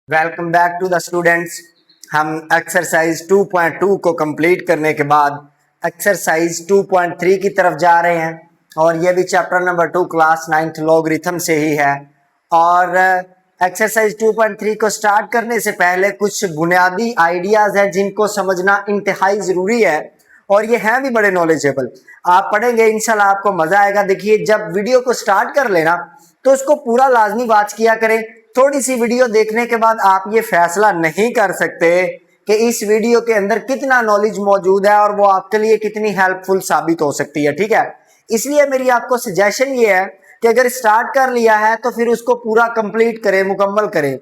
Welcome back to the students. हम exercise 2.2 को complete करने के बाद एक्सरसाइज 2.3 की तरफ जा रहे हैं और ये भी chapter number 2 class 9th logarithm से ही है। और एक्सरसाइज 2.3 को स्टार्ट करने से पहले कुछ बुनियादी आइडियाज है जिनको समझना इंतहाई ज़रूरी है और ये हैं भी बड़े नॉलेजेबल। आप पढ़ेंगे इंशाल्लाह आपको मज़ा आएगा। देखिए, जब वीडियो को स्टार्ट कर लेना तो उसको पूरा लाजमी वॉच किया करें। थोड़ी सी वीडियो देखने के बाद आप ये फैसला नहीं कर सकते कि इस वीडियो के अंदर कितना नॉलेज मौजूद है और वो आपके लिए कितनी हेल्पफुल साबित हो सकती है। ठीक है, इसलिए मेरी आपको सजेशन ये है कि अगर स्टार्ट कर लिया है तो फिर उसको पूरा कंप्लीट करें, मुकम्मल करें।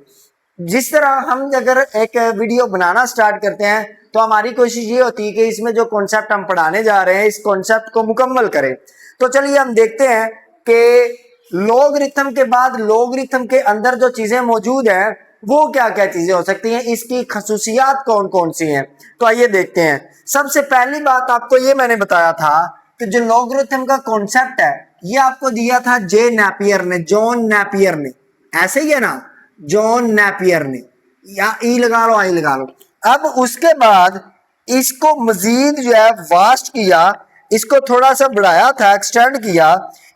जिस तरह हम अगर एक वीडियो बनाना स्टार्ट करते हैं तो हमारी कोशिश ये होती है कि इसमें जो कॉन्सेप्ट हम पढ़ाने जा रहे हैं इस कॉन्सेप्ट को मुकम्मल करें। तो चलिए हम देखते हैं कि लॉगरिथम के बाद लॉगरिथम के अंदर जो चीजें मौजूद हैं वो क्या क्या चीजें हो सकती हैं, इसकी खसूसियात कौन कौन सी हैं। तो आइए देखते हैं। सबसे पहली बात आपको ये मैंने बताया था कि जो लॉगरिथम का कॉन्सेप्ट है ये आपको दिया था जे नेपियर ने, जॉन नेपियर ने, ऐसे ही है ना, जॉन नेपियर ने, या ई लगा लो, आई लगा लो। अब उसके बाद इसको मजीद जो है वास्ट किया, इसको थोड़ा सा बढ़ाया था, एक्सटेंड किया।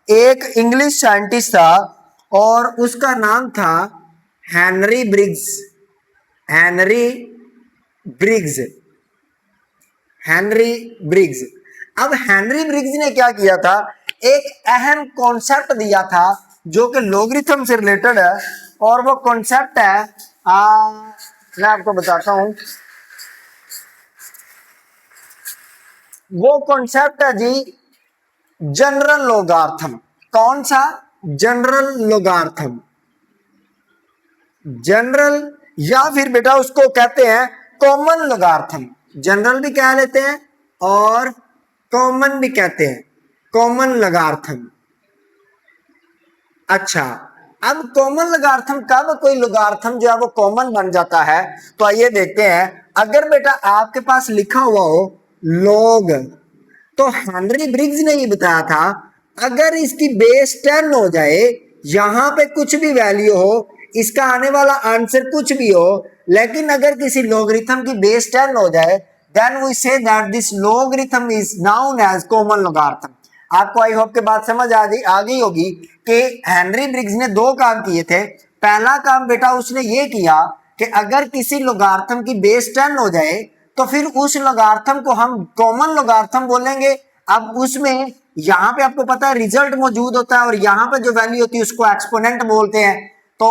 एक इंग्लिश साइंटिस्ट था और उसका नाम था Henry Briggs. Henry Briggs, Henry Briggs. अब हेनरी ब्रिग्स ने क्या किया था, एक अहम कॉन्सेप्ट दिया था जो कि लॉगरिथम से रिलेटेड है और वो कॉन्सेप्ट है, मैं आपको बताता हूं। वो कॉन्सेप्ट है जी जनरल लोगार्थम। कौन सा? जनरल लोगार्थम। जनरल या फिर बेटा उसको कहते हैं कॉमन लोगार्थम। जनरल भी कह लेते हैं और कॉमन भी कहते हैं, कॉमन लोगार्थम। अच्छा, अब कॉमन लोगार्थम कब कोई लोगार्थम जो है वो कॉमन बन जाता है? तो आइए देखते हैं। अगर बेटा आपके पास लिखा हुआ हो लॉग, तो हेनरी ब्रिग्स ने ये बताया था अगर इसकी बेस 10 हो जाए, यहां पे कुछ भी वैल्यू हो, इसका आने वाला आंसर कुछ भी हो, लेकिन अगर किसी लॉगरिथम की बेस 10 हो जाए, then we say that this logarithm is known as common logarithm. आपको आई होप के बात समझ आ गई होगी कि हेनरी ब्रिग्स ने दो काम किए थे। पहला काम बेटा उसने ये किया कि अगर किसी लॉगरिथम की बेस 10 हो जाए तो फिर उस लॉगरिथम को हम कॉमन लॉगरिथम बोलेंगे। अब उसमें यहाँ पे आपको पता है रिजल्ट मौजूद होता है और यहाँ पे जो वैल्यू होती है उसको एक्सपोनेंट बोलते हैं। तो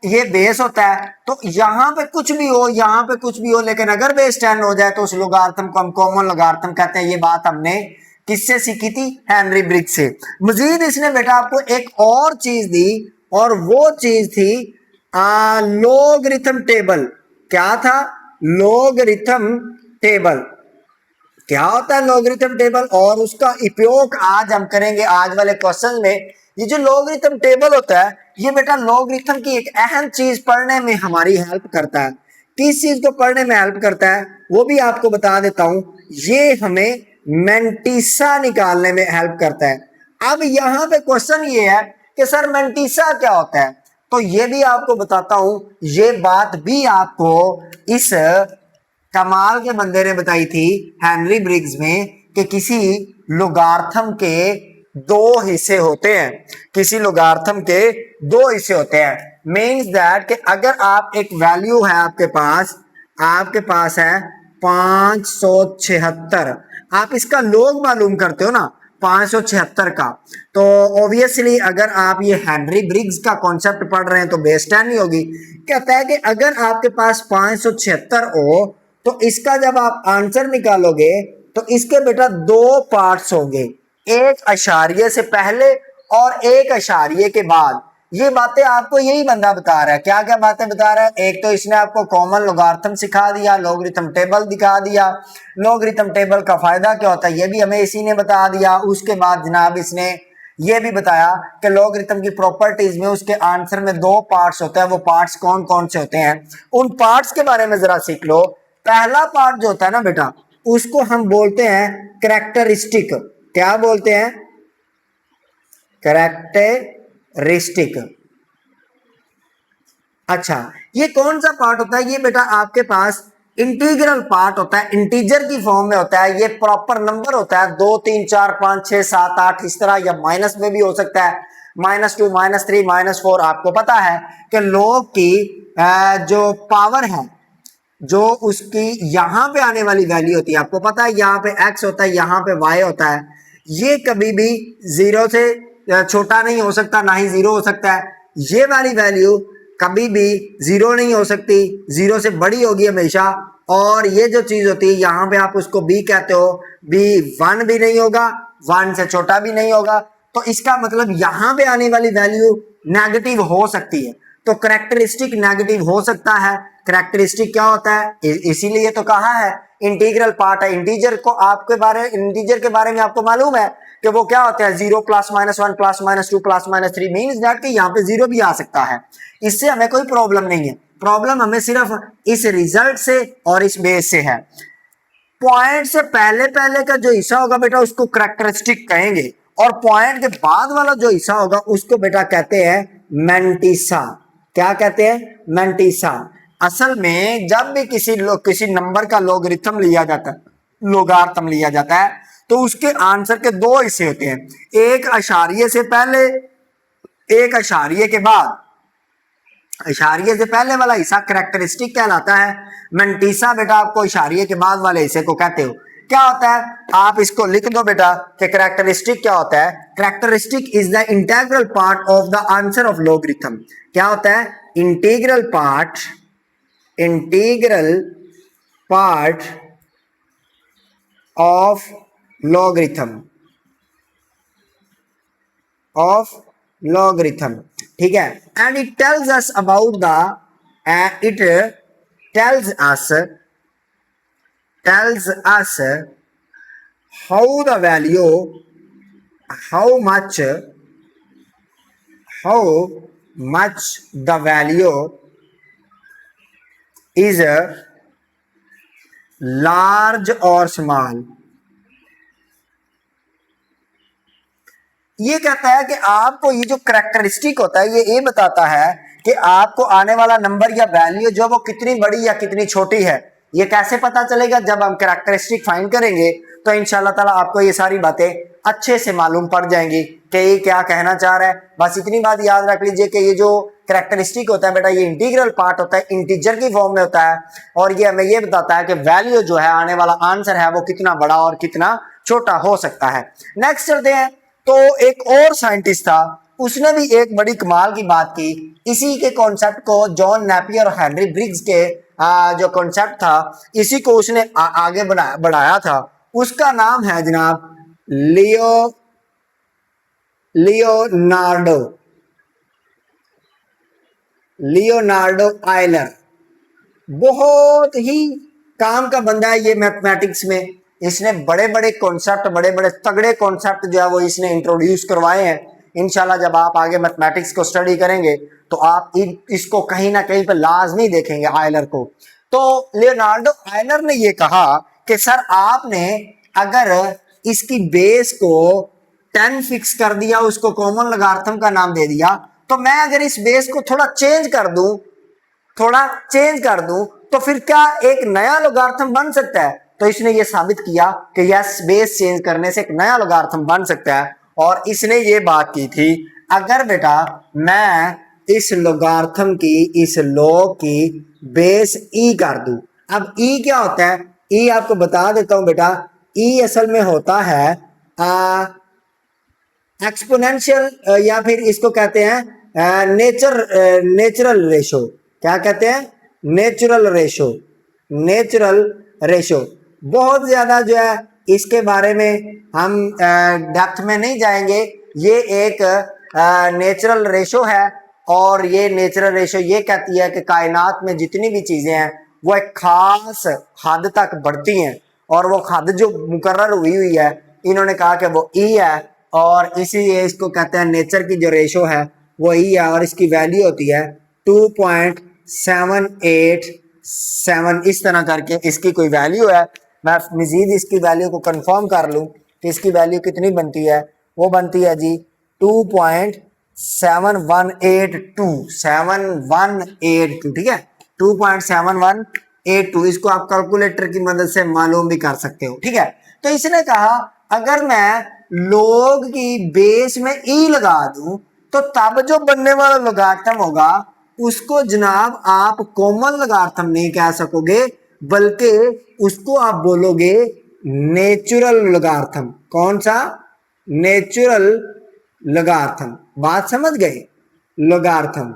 ये बेस होता है, तो यहाँ पे कुछ भी हो, यहाँ पे कुछ भी हो, लेकिन अगर बेस 10 हो जाए तो उस लॉगरिथम को हम कॉमन लॉगरिथम कहते हैं। ये बात हमने किससे सीखी थी? हेनरी ब्रिग्स से। मजीद इसने बेटा आपको एक और चीज दी और वो चीज थी लॉगरिथम टेबल। क्या था? Logarithm table. क्या होता है लॉगरिथम टेबल और उसका उपयोग आज हम करेंगे आज वाले क्वेश्चन में। ये जो लॉगरिथम टेबल होता है ये बेटा लॉगरिथम की एक अहम चीज पढ़ने में हमारी हेल्प करता है। किस चीज को पढ़ने में हेल्प करता है वो भी आपको बता देता हूं। ये हमें मेंटिसा निकालने में हेल्प करता है। अब यहाँ पे क्वेश्चन ये है कि सर मेंटिसा क्या होता है, तो ये भी आपको बताता हूं। ये बात भी आपको इस कमाल के बंदे ने बताई थी हेनरी ब्रिग्स में कि किसी लॉगरिथम के दो हिस्से होते हैं। किसी लॉगरिथम के दो हिस्से होते हैं मीन्स दैट कि अगर आप एक वैल्यू है आपके पास है 576, आप इसका लॉग मालूम करते हो ना 576 का, तो ऑब्वियसली अगर आप ये हेनरी ब्रिग्स का कॉन्सेप्ट पढ़ रहे हैं तो बेस 10 ही होगी। कहता है कि अगर आपके पास 576 हो तो इसका जब आप आंसर निकालोगे तो इसके बेटा दो पार्ट्स होंगे, एक अशारिये से पहले और एक अशारिये के बाद। ये बातें आपको यही बंदा बता रहा है। क्या क्या बातें बता रहा है? एक तो इसने आपको कॉमन लॉगरिथम सिखा दिया, लॉगरिथम टेबल दिखा दिया, लॉगरिथम टेबल का फायदा क्या होता है ये भी हमें इसी ने बता दिया। उसके बाद जनाब इसने ये भी बताया कि लॉगरिथम की प्रॉपर्टीज में उसके आंसर में दो पार्ट्स होते हैं। वो पार्ट्स कौन कौन से होते हैं उन पार्ट्स के बारे में जरा सीख लो। पहला पार्ट जो होता है ना बेटा उसको हम बोलते हैं कैरेक्टरिस्टिक। क्या बोलते हैं? कैरेक्टरिस्टिक। अच्छा, ये कौन सा पार्ट होता है? ये बेटा आपके पास इंटीग्रल पार्ट होता है, इंटीजर की फॉर्म में होता है, ये प्रॉपर नंबर होता है 2 3 4 5 6 7 8 इस तरह, या माइनस में भी हो सकता है, -2 -3 -4। आपको पता है कि log की जो पावर है, जो उसकी यहां पे आने वाली वैल्यू होती है, आपको पता है यहाँ पे x होता है, यहाँ पे y होता है, ये कभी भी 0 से छोटा नहीं हो सकता, ना ही 0 हो सकता है। ये वाली वैल्यू कभी भी 0 नहीं हो सकती, 0 से बड़ी होगी हमेशा। और ये जो चीज होती है यहाँ पे आप उसको b कहते हो, b 1 भी नहीं होगा, 1 से छोटा भी नहीं होगा, तो इसका मतलब यहाँ पे आने वाली वैल्यू नेगेटिव हो सकती है। तो करेक्टरिस्टिक नेगेटिव हो सकता है। करेक्टरिस्टिक क्या होता है? इसीलिए तो कहा है इंटीग्रल पार्ट है। इंटीजर के बारे में आपको मालूम है कि वो क्या होता है, 0 +-1 +-2 +-3 मीन्स दैट कि यहाँ पे 0 भी आ सकता है। इससे हमें कोई प्रॉब्लम नहीं है, प्रॉब्लम हमें सिर्फ इस रिजल्ट से और इस बेस से है। पॉइंट से पहले पहले का जो हिस्सा होगा बेटा उसको करेक्टरिस्टिक कहेंगे, और पॉइंट के बाद वाला जो हिस्सा होगा उसको बेटा कहते हैं मैंटिसा। क्या कहते हैं? मैंटिसा। असल में जब भी किसी नंबर का लोगरिथम लिया जाता है, लोगार्थम लिया जाता है, तो उसके आंसर के दो हिस्से होते हैं, एक अशारिये से पहले, एक अशारिये के बाद। इशारिये से पहले वाला हिस्सा करेक्टरिस्टिक कहलाता है, मैंटिसा बेटा आपको इशारिये के बाद वाले हिस्से को कहते हो। क्या होता है? आप इसको लिख दो बेटा कि करेक्टरिस्टिक क्या होता है। Characteristic is the integral part of the answer of logarithm. क्या होता है? इंटीग्रल पार्ट ऑफ लॉगरिथम, ठीक है। And it tells us about the it tells us how the value, how much the value is large और small. ये कहता है कि आपको ये जो करेक्टरिस्टिक होता है ये बताता है कि आपको आने वाला नंबर या वैल्यू जो वो कितनी बड़ी या कितनी छोटी है। ये कैसे पता चलेगा? जब हम करेक्टरिस्टिक फाइंड करेंगे तो इंशाल्लाह ताला आपको ये सारी बातें अच्छे से मालूम पड़ जाएंगी कि ये क्या कहना चाह रहा है। बस इतनी बात याद रख लीजिए कि ये जो करेक्टरिस्टिक होता है बेटा ये इंटीग्रल पार्ट होता है, इंटीजर की फॉर्म में होता है, और ये हमें ये बताता है कि वैल्यू जो है, आने वाला आंसर है, वो कितना बड़ा और कितना छोटा हो सकता है। नेक्स्ट चलते हैं। तो एक और साइंटिस्ट था, उसने भी एक बड़ी कमाल की बात की। इसी के कॉन्सेप्ट को जॉन नेपियर और हेनरी ब्रिग्स के जो कॉन्सेप्ट था, इसी को उसने आगे बढ़ाया था। उसका नाम है जनाब लियोनार्डो आयलर। बहुत ही काम का बंदा है ये मैथमेटिक्स में। इसने बड़े बड़े कॉन्सेप्ट, बड़े बड़े तगड़े कॉन्सेप्ट जो है वो इसने इंट्रोड्यूस करवाए हैं। इंशाल्लाह जब आप आगे मैथमेटिक्स को स्टडी करेंगे तो आप इसको कहीं ना कहीं पे लाजमी देखेंगे आयलर को। तो लियोनार्डो आयलर ने ये कहा कि सर आपने अगर इसकी बेस को 10 फिक्स कर दिया, उसको कॉमन लॉगरिथम का नाम दे दिया, तो मैं अगर इस बेस को थोड़ा चेंज कर दूं तो फिर क्या एक नया लॉगरिथम बन सकता है? तो इसने ये साबित किया कि यस, बेस चेंज करने से एक नया लॉगरिथम बन सकता है। और इसने ये बात की थी, अगर बेटा मैं इस लॉगरिथम की, इस लॉग की बेस ई कर दूं। अब ई क्या होता है? ई आपको बता देता हूं बेटा। ई असल में होता है एक्सपोनेंशियल, या फिर इसको कहते हैं नेचुरल रेशो। क्या कहते हैं? Natural ratio. बहुत ज्यादा जो है इसके बारे में हम डेप्थ में नहीं जाएंगे। ये एक नेचुरल रेशो है, और ये नेचुरल रेशो ये कहती है कि कायनात में जितनी भी चीजें हैं वो एक खास हद तक बढ़ती हैं, और वो हद जो मुकर्रर हुई है, इन्होंने कहा कि वो ई है, और इसीलिए इसको कहते हैं नेचर की जो रेशो है वो ई है, और इसकी वैल्यू होती है 2.787। इस तरह करके इसकी कोई वैल्यू है। मैं मजीद इसकी वैल्यू को कंफर्म कर लूं कि इसकी वैल्यू कितनी बनती है। वो बनती है जी 2.787। 2.7182 ठीक है, 2.7182 इसको आप कैलकुलेटर की मदद से मालूम भी कर सकते हो। ठीक है, तो इसने कहा अगर मैं log की बेस में e लगा दूं तो तब जो बनने वाला लोगारिथम होगा उसको जनाब आप कॉमन लोगारिथम नहीं कह सकोगे, बल्कि उसको आप बोलोगे नेचुरल लोगारिथम। कौन सा? Natural logarithm. बात समझ गए? लोगारिथम।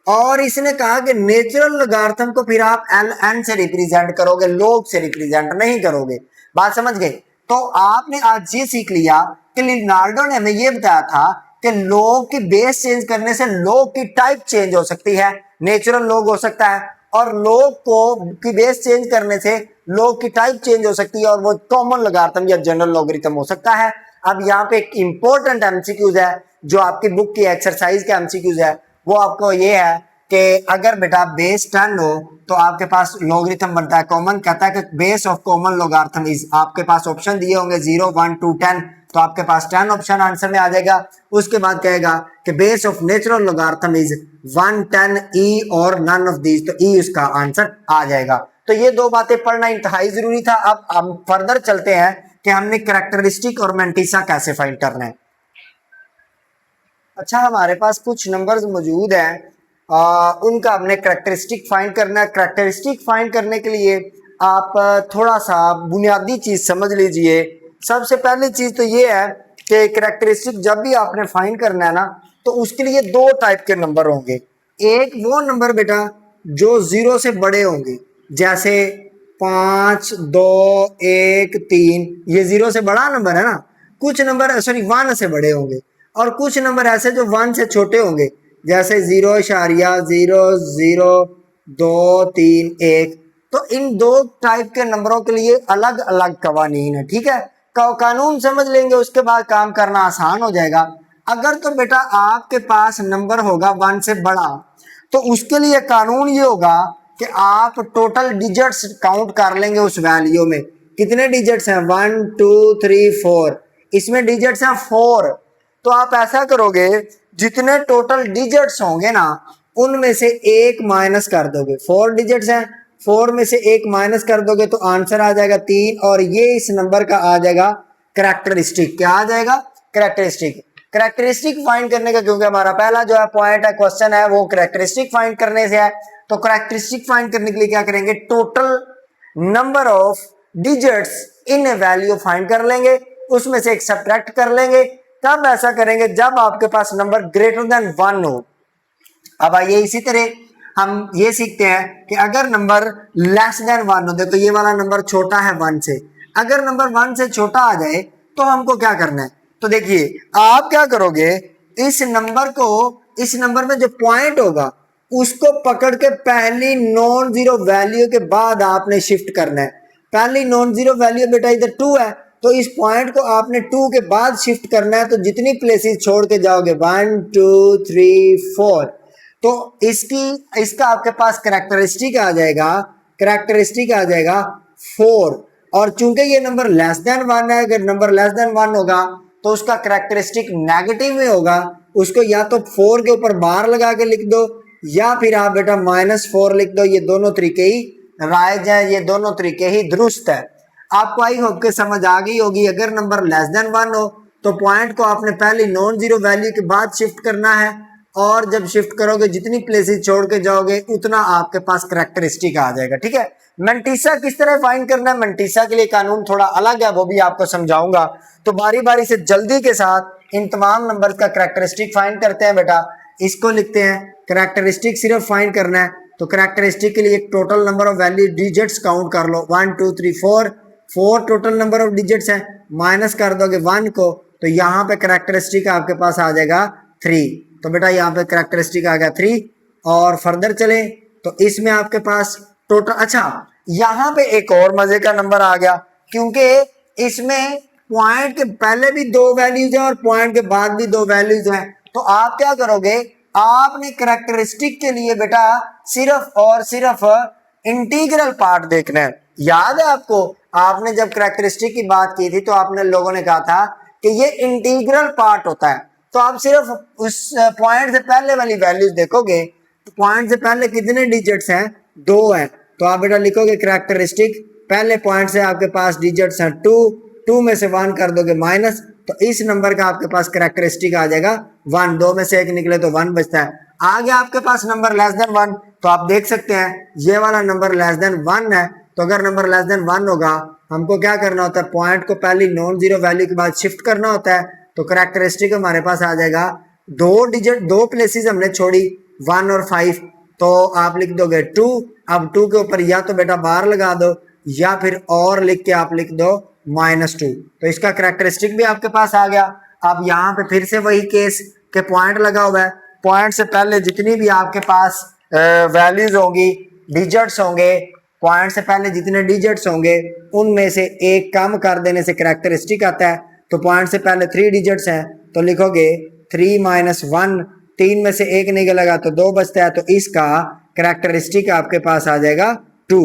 और इसने कहा कि नेचुरल लोगारिथम को फिर आप एल एन से रिप्रेजेंट करोगे, लोग से रिप्रेजेंट नहीं करोगे। बात समझ गए? तो आपने आज ये सीख लिया कि लियोनार्डो ने हमें ये बताया था कि लोग की बेस चेंज करने से लोग की टाइप चेंज हो सकती है, नेचुरल लोग हो सकता है, और लोग को की बेस चेंज करने से लोग की टाइप चेंज हो सकती है और वो कॉमन लोगारिथम या जनरल लोगरिथम हो सकता है। अब यहाँ पे एक इंपॉर्टेंट एमसीक्यूज है जो आपकी बुक की एक्सरसाइज के एमसीक्यूज है, वो आपको ये है कि अगर बेटा बेस 10 हो तो आपके पास लोगरिथम बनता है कॉमन। कहता है कि base of common logarithm is, आपके पास ऑप्शन दिए होंगे 0 1 2 10, तो आपके पास 10 ऑप्शन आंसर में आ जाएगा। उसके बाद कहेगा कि base of natural logarithm is 1 10 ई और नन ऑफ दीज, तो ई उसका आंसर आ जाएगा। तो ये दो बातें पढ़ना इंतहाई जरूरी था। अब हम फर्दर चलते हैं कि हमने कैरेक्टरिस्टिक और मेंटिसा कैसे फाइंड करना है। अच्छा, हमारे पास कुछ नंबर्स मौजूद हैं, उनका हमने करैक्टरिस्टिक फाइंड करना है। करैक्टरिस्टिक फाइंड करने के लिए आप थोड़ा सा बुनियादी चीज़ समझ लीजिए। सबसे पहली चीज़ तो ये है कि करैक्टरिस्टिक जब भी आपने फाइंड करना है ना, तो उसके लिए दो टाइप के नंबर होंगे। एक वो नंबर बेटा जो 0 से बड़े होंगे, जैसे 5 2 1 3, ये 0 से बड़ा नंबर है ना। कुछ नंबर सॉरी 1 से बड़े होंगे, और कुछ नंबर ऐसे जो 1 से छोटे होंगे, जैसे 0.00231। तो इन दो टाइप के नंबरों के लिए अलग अलग कवानीन है। ठीक है, कानून समझ लेंगे उसके बाद काम करना आसान हो जाएगा। अगर तो बेटा आपके पास नंबर होगा 1 से बड़ा, तो उसके लिए कानून ये होगा कि आप टोटल डिजिट्स काउंट कर लेंगे उस वैल्यू में। कितने डिजिट्स हैं? 1 2 3 4, इसमें डिजिट्स हैं 4। तो आप ऐसा करोगे, जितने टोटल डिजिट्स होंगे ना उनमें से एक माइनस कर दोगे। 4 डिजिट्स हैं, 4 में से एक माइनस कर दोगे तो आंसर आ जाएगा 3, और ये इस नंबर का आ जाएगा करैक्टरिस्टिक। क्या आ जाएगा? करैक्टरिस्टिक। करैक्टरिस्टिक फाइंड करने का, क्योंकि हमारा पहला जो है पॉइंट है, क्वेश्चन है, वो करैक्टरिस्टिक फाइंड करने से है। तो करैक्टरिस्टिक फाइंड करने के लिए क्या करेंगे? Total number of digits in value find कर लेंगे, उसमें से एक सब्ट्रैक्ट कर लेंगे। तब ऐसा करेंगे जब आपके पास नंबर ग्रेटर देन 1 हो। अब आइए इसी तरह हम ये सीखते हैं कि अगर नंबर लेस देन 1 हो, देखो ये वाला नंबर छोटा है 1 से, अगर नंबर 1 से छोटा आ जाए तो हमको क्या करना है? तो देखिए आप क्या करोगे, इस नंबर को, इस नंबर में जो पॉइंट होगा उसको पकड़ के पहली नॉन जीरो वैल्यू के बाद आपने शिफ्ट करना है। पहली नॉन जीरो वैल्यू बेटा इधर 2 है, तो इस पॉइंट को आपने 2 के बाद शिफ्ट करना है। तो जितनी प्लेसेस छोड़ के जाओगे 1 2 3 4, तो इसका आपके पास करैक्टरिस्टिक आ जाएगा, करैक्टरिस्टिक आ जाएगा 4। और चूंकि ये नंबर लेस देन 1 है, अगर नंबर लेस देन 1 होगा तो उसका करैक्टरिस्टिक नेगेटिव में होगा। उसको या तो 4 के ऊपर बार लगा के लिख दो, या फिर आप बेटा -4 लिख दो। ये दोनों तरीके ही राइज है, ये दोनों तरीके ही दुरुस्त है। आपको आई होप के समझ आ गई होगी। अगर नंबर लेस देन 1 हो तो पॉइंट को आपने पहले नॉन जीरो वैल्यू के बाद शिफ्ट करना है, और जब शिफ्ट करोगे जितनी प्लेसेस छोड़ के जाओगे उतना आपके पास करैक्टरिस्टिक आ जाएगा। ठीक है, मेंटिसा किस तरह फाइंड करना है, मेंटिसा के लिए कानून थोड़ा अलग है, वो भी आपको समझाऊंगा। तो बारी बारी से जल्दी के साथ इन तमाम नंबर का करैक्टरिस्टिक फाइंड करते हैं। बेटा इसको लिखते हैं, करैक्टरिस्टिक सिर्फ फाइंड करना है। तो करैक्टरिस्टिक के लिए एक total number of value digits count कर लो, 1 2 3 4, 4 टोटल नंबर ऑफ डिजिट्स है, माइनस कर दोगे 1 को, तो यहाँ पे करैक्टरिस्टिक आपके पास आ जाएगा 3। तो बेटा यहाँ पे करैक्टरिस्टिक आ गया 3। और फर्दर चले तो इसमें आपके पास टोटल, अच्छा यहाँ पे एक और मजे का नंबर आ गया, क्योंकि इसमें पॉइंट के पहले भी 2 वैल्यूज हैं और पॉइंट के बाद भी 2 वैल्यूज हैं। तो आप क्या करोगे, आपने करैक्टरिस्टिक के लिए बेटा सिर्फ और सिर्फ इंटीग्रल पार्ट देखना है। याद है आपको, आपने जब करैक्टरिस्टिक की बात की थी तो आपने लोगों ने कहा था कि ये इंटीग्रल पार्ट होता है। तो आप सिर्फ उस पॉइंट से पहले वाली वैल्यूज देखोगे तो पॉइंट से पहले कितने डिजिट्स हैं, 2 हैं। तो आप बेटा लिखोगे कैरेक्टरिस्टिक, पहले पॉइंट से आपके पास डिजिट्स हैं 2, 2 में से 1 कर दोगे माइनस, तो इस नंबर का आपके पास कैरेक्टरिस्टिक आ जाएगा 1। 2 में से 1 निकले तो 1 बचता है। आगे आपके पास नंबर लेस देन 1, तो आप देख सकते हैं ये वाला नंबर लेस देन 1 है। तो अगर नंबर लेस देन 1 होगा, हमको क्या करना होता है, पॉइंट को पहली नॉन जीरो वैल्यू के बाद शिफ्ट करना होता है। तो कैरेक्टरिस्टिक हमारे पास आ जाएगा 2 डिजिट, 2 प्लेसेस हमने छोड़ी 1 और 5, तो आप लिख दोगे 2। अब 2 के ऊपर या तो बेटा बार लगा दो या फिर और लिख के आप लिख दो -2। तो इसका कैरेक्टरिस्टिक भी आपके पास आ गया। अब यहाँ पे फिर से वही केस के पॉइंट लगा हुआ है, पॉइंट से पहले जितनी भी आपके पास वैल्यूज होंगी, डिजिट्स होंगे, पॉइंट से पहले जितने डिजिट्स होंगे उनमें से एक कम कर देने से कैरेक्टरिस्टिक आता है। तो पॉइंट से पहले 3 डिजिट्स हैं तो लिखोगे 3 - 1, 3 में से 1 निकलेगा तो 2 बचता है, तो इसका कैरेक्टरिस्टिक आपके पास आ जाएगा 2।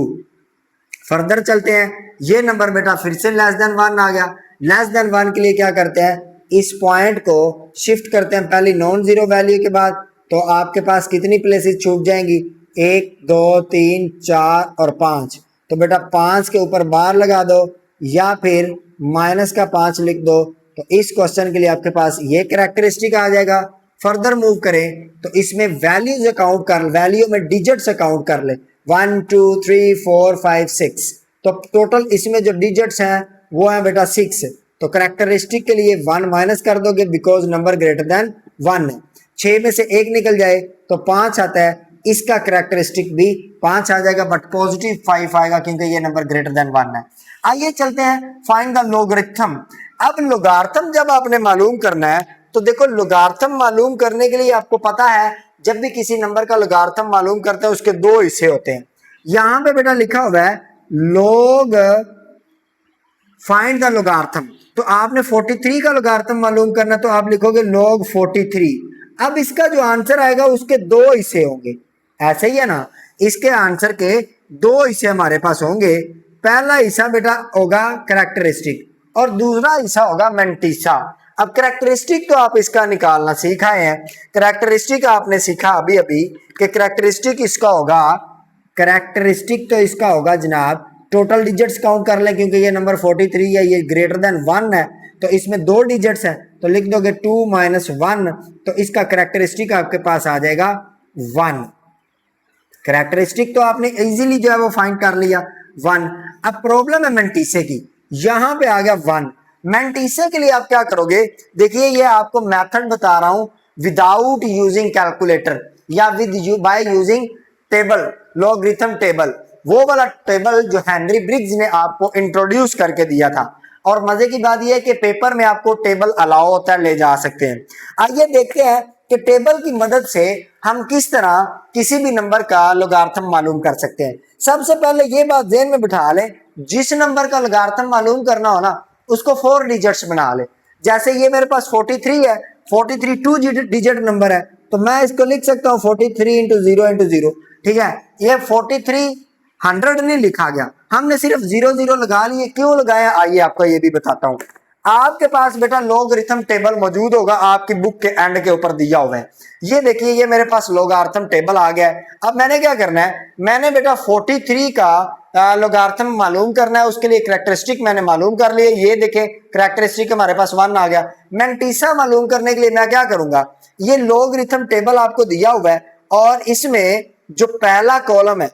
फर्दर चलते हैं, ये नंबर बेटा फिर से लेस देन 1 आ गया। लेस देन 1 के लिए क्या करते हैं, इस पॉइंट को शिफ्ट करते हैं पहली नॉन जीरो वैल्यू के बाद, तो आपके पास कितनी प्लेसेस छूट जाएंगी, 1 2 3 4 और 5। तो बेटा 5 के ऊपर बार लगा दो या फिर -5 लिख दो। तो इस क्वेश्चन के लिए आपके पास ये कैरेक्टरिस्टिक आ जाएगा। फर्दर मूव करें तो इसमें वैल्यूज अकाउंट कर, वैल्यू में डिजिट्स अकाउंट कर ले, 1 2 3 4 5 6। तो टोटल इसमें जो डिजिट्स हैं वो है बेटा 6। तो कैरेक्टरिस्टिक के लिए 1 माइनस कर दोगे बिकॉज नंबर ग्रेटर देन 1 है। 6 में से 1 निकल जाए तो 5 आता है, इसका कैरेक्टरिस्टिक भी 5 आ जाएगा, बट पॉजिटिव 5 आएगा क्योंकि ये नंबर ग्रेटर देन 1 है। आइए चलते हैं फाइंड द लोगरिथम। अब लोगार्थम जब आपने मालूम करना है तो देखो, लोगार्थम मालूम करने के लिए आपको पता है जब भी किसी नंबर का लोगार्थम मालूम करते हैं उसके 2 हिस्से होते हैं। यहां पे बेटा लिखा हुआ है लोग फाइंड द लोगार्थम, तो आपने 43 का लोगार्थम मालूम करना, तो आप लिखोगे log 43। अब इसका जो आंसर आएगा उसके 2 हिस्से होंगे, ऐसे ही है ना, इसके आंसर के 2 हिस्से हमारे पास होंगे। पहला हिस्सा बेटा होगा कैरेक्टरिस्टिक और दूसरा हिस्सा होगा मेंटिसा। अब कैरेक्टरिस्टिक तो आप इसका निकालना सीख आए हैं, कैरेक्टरिस्टिक आपने सीखा अभी अभी कि कैरेक्टरिस्टिक इसका होगा, कैरेक्टरिस्टिक तो इसका होगा जनाब, टोटल डिजिट्स काउंट कर लें क्योंकि ये नंबर 43 है, ये ग्रेटर देन 1 है, तो इसमें 2 डिजिट्स हैं, तो लिख दोगे 2 - 1, तो इसका कैरेक्टरिस्टिक आपके पास आ जाएगा 1। कैरेक्टरिस्टिक तो आपने इजीली जो है वो फाइंड कर लिया 1। अब प्रॉब्लम है मेंटिसे की, यहां पे आ गया 1। मेंटिसे के लिए आप क्या करोगे, देखिए ये आपको मेथड बता रहा हूं विदाउट यूजिंग कैलकुलेटर या by using table, logarithm table, वो वाला टेबल जो हेनरी ब्रिग्स ने आपको इंट्रोड्यूस करके दिया था। और मजे की बात यह है कि पेपर में आपको टेबल अलाउ होता है, ले जा सकते हैं। आइए देखते हैं कि टेबल की मदद से हम किस तरह किसी भी नंबर का लोगार्थम मालूम कर सकते हैं। सबसे पहले ये बात ध्यान में बिठा लें, जिस नंबर का लोगार्थम मालूम करना हो ना उसको 4 डिजिट्स बना ले। जैसे ये मेरे पास 43 है, 43 2 डिजिट नंबर है, तो मैं इसको लिख सकता हूँ 43 × 0 × 0, ठीक है। ये 43 100 नहीं लिखा गया, हमने सिर्फ 0 0 लगा लिए, क्यों लगाया आइए आपको ये भी बताता हूँ। आपके पास बेटा लोगरिथम टेबल मौजूद होगा, आपकी बुक के एंड के ऊपर दिया हुआ है। ये देखिए ये मेरे पास लोगार्थम टेबल आ गया है। अब मैंने क्या करना है, मैंने बेटा 43 का लोगार्थम मालूम करना है, उसके लिए कैरेक्टरिस्टिक मैंने मालूम कर लिए। ये देखें कैरेक्टरिस्टिक हमारे पास 1 आ गया। मेंटिसा मालूम करने के लिए मैं क्या करूंगा, ये लोगरिथम टेबल आपको दिया हुआ है और इसमें जो पहला कॉलम है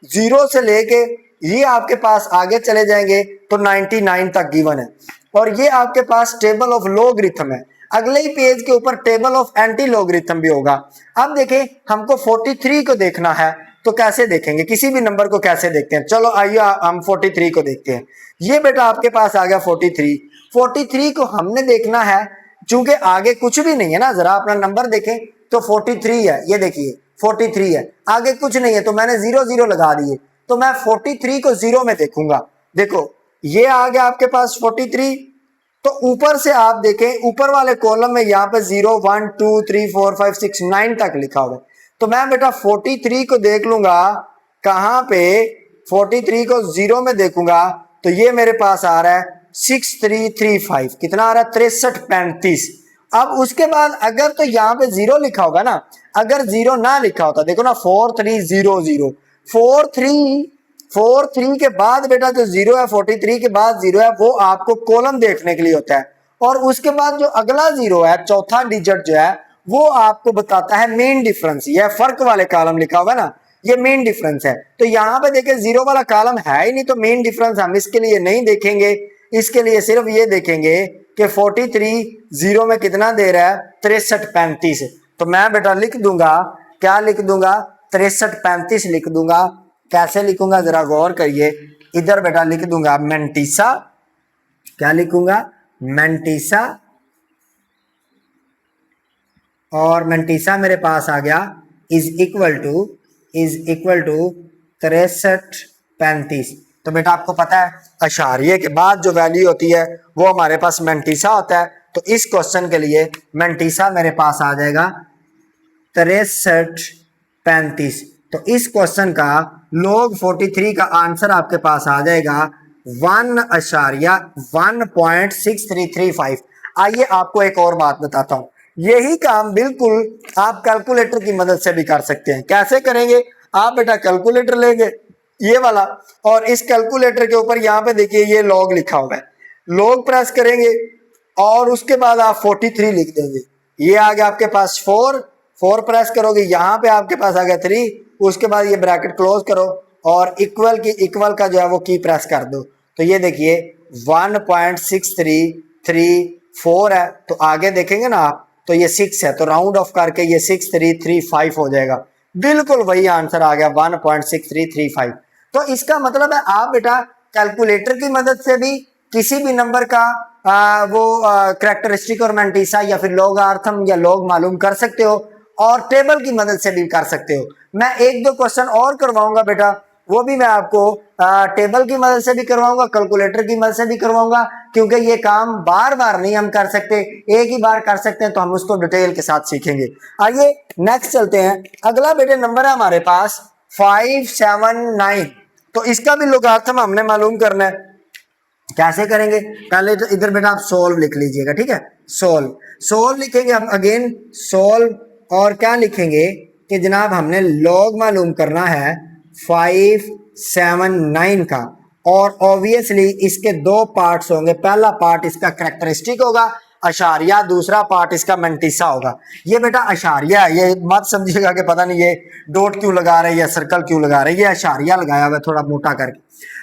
0 से लेके ये आपके पास आगे चले जाएंगे तो 99 तक गिवन है, और ये आपके पास टेबल ऑफ लोगरिथम है। अगले ही पेज के ऊपर टेबल ऑफ एंटी लोगरिथम भी होगा। अब देखें हमको 43 को देखना है तो कैसे देखेंगे, किसी भी नंबर को कैसे देखते हैं, चलो आइए हम 43 को देखते हैं। ये बेटा आपके पास आ गया 43 को हमने देखना है, चूंकि आगे कुछ भी नहीं है ना, जरा अपना नंबर देखें तो 43 है, ये देखिए 43 है, आगे कुछ नहीं है, तो मैंने 0 0 लगा दिए, तो मैं 43 को 0 में देखूंगा। देखो ये आ गया आपके पास 43, तो ऊपर से आप देखें ऊपर वाले कॉलम में यहाँ पे 0 1 2 3 4 5 6 9 तक लिखा हुआ है, तो मैं बेटा 43 को देख लूंगा कहाँ पे, 43 को 0 में देखूंगा तो ये मेरे पास आ रहा है 6335, कितना आ रहा है 6335। अब उसके बाद अगर तो यहाँ पे 0 लिखा होगा ना, अगर 0 ना लिखा होता, देखो ना 4300, 43 के बाद बेटा जो 0 है, 43 के बाद 0 है, वो आपको कॉलम देखने के लिए होता है। और उसके बाद जो अगला 0 है, चौथा डिजिट जो है, वो आपको बताता है मेन डिफरेंस। यह फर्क वाले कॉलम लिखा हुआ है ना, ये मेन डिफरेंस है। तो यहाँ पे देखिए 0 वाला कॉलम है ही नहीं, तो मेन डिफरेंस हम इसके लिए नहीं देखेंगे, इसके लिए सिर्फ ये देखेंगे कि 43 0 में कितना दे रहा है, 6335। तो मैं बेटा लिख दूंगा, क्या लिख दूंगा, 6335 लिख दूंगा। कैसे लिखूंगा जरा गौर करिए, इधर बेटा लिख दूंगा मेंटिसा, क्या लिखूंगा, मेंटिसा, और मेंटिसा मेरे पास आ गया इज इक्वल टू 6335। तो बेटा आपको पता है अशारिये के बाद जो वैल्यू होती है वो हमारे पास मेंटिसा होता है। तो इस क्वेश्चन के लिए मेंटिसा मेरे पास आ जाएगा 6335। तो इस क्वेश्चन का log 43 का आंसर आपके पास आ जाएगा 1.6335। आइए आपको एक और बात बताता हूं, यही काम बिल्कुल आप कैलकुलेटर की मदद से भी कर सकते हैं। कैसे करेंगे, आप बेटा कैलकुलेटर लेंगे ये वाला, और इस कैलकुलेटर के ऊपर यहाँ पे देखिए ये log लिखा हुआ है, log प्रेस करेंगे और उसके बाद आप 43 लिख देंगे। ये आ गया आपके पास 4 प्रेस करोगे, यहाँ पे आपके पास आ गया 3, उसके बाद ये ब्रैकेट क्लोज करो और इक्वल का जो है वो की प्रेस कर दो। तो ये देखिए 1.6334 है। तो आगे देखेंगे ना आप, तो ये 6 है, तो राउंड ऑफ करके ये 6335 हो जाएगा। बिल्कुल वही आंसर आ गया 1.6335। तो इसका मतलब है आप बेटा कैलकुलेटर की मदद से भी किसी भी नंबर का वो करैक्टरिस्टिक और मेंटिसा या फिर लॉगरिथम या लॉग मालूम कर सकते हो, और टेबल की मदद से भी कर सकते हो। मैं एक दो क्वेश्चन और करवाऊंगा बेटा, वो भी मैं आपको टेबल की मदद से भी करवाऊंगा, कैलकुलेटर की मदद से भी करवाऊंगा, क्योंकि ये काम बार बार नहीं हम कर सकते, एक ही बार कर सकते हैं। तो हम उसको डिटेल के साथ सीखेंगे। आइए नेक्स्ट चलते हैं। अगला बेटे नंबर है हमारे पास 579। तो इसका भी लॉगरिथम हमने मालूम करना है। कैसे करेंगे, पहले तो इधर बेटा आप सोल्व लिख लीजिएगा, ठीक है, सोल्व लिखेंगे हम, अगेन सोल्व, और क्या लिखेंगे कि जनाब हमने लॉग मालूम करना है 579 का, और ऑब्वियसली इसके दो पार्ट्स होंगे। पहला पार्ट इसका करैक्टरिस्टिक होगा अशारिया, दूसरा पार्ट इसका मेंटिसा होगा। ये बेटा अशारिया है, ये मत समझिएगा कि पता नहीं ये डॉट क्यों लगा रहे हैं या सर्कल क्यों लगा रहे हैं, ये अशारिया लगाया हुआ है थोड़ा मोटा करके।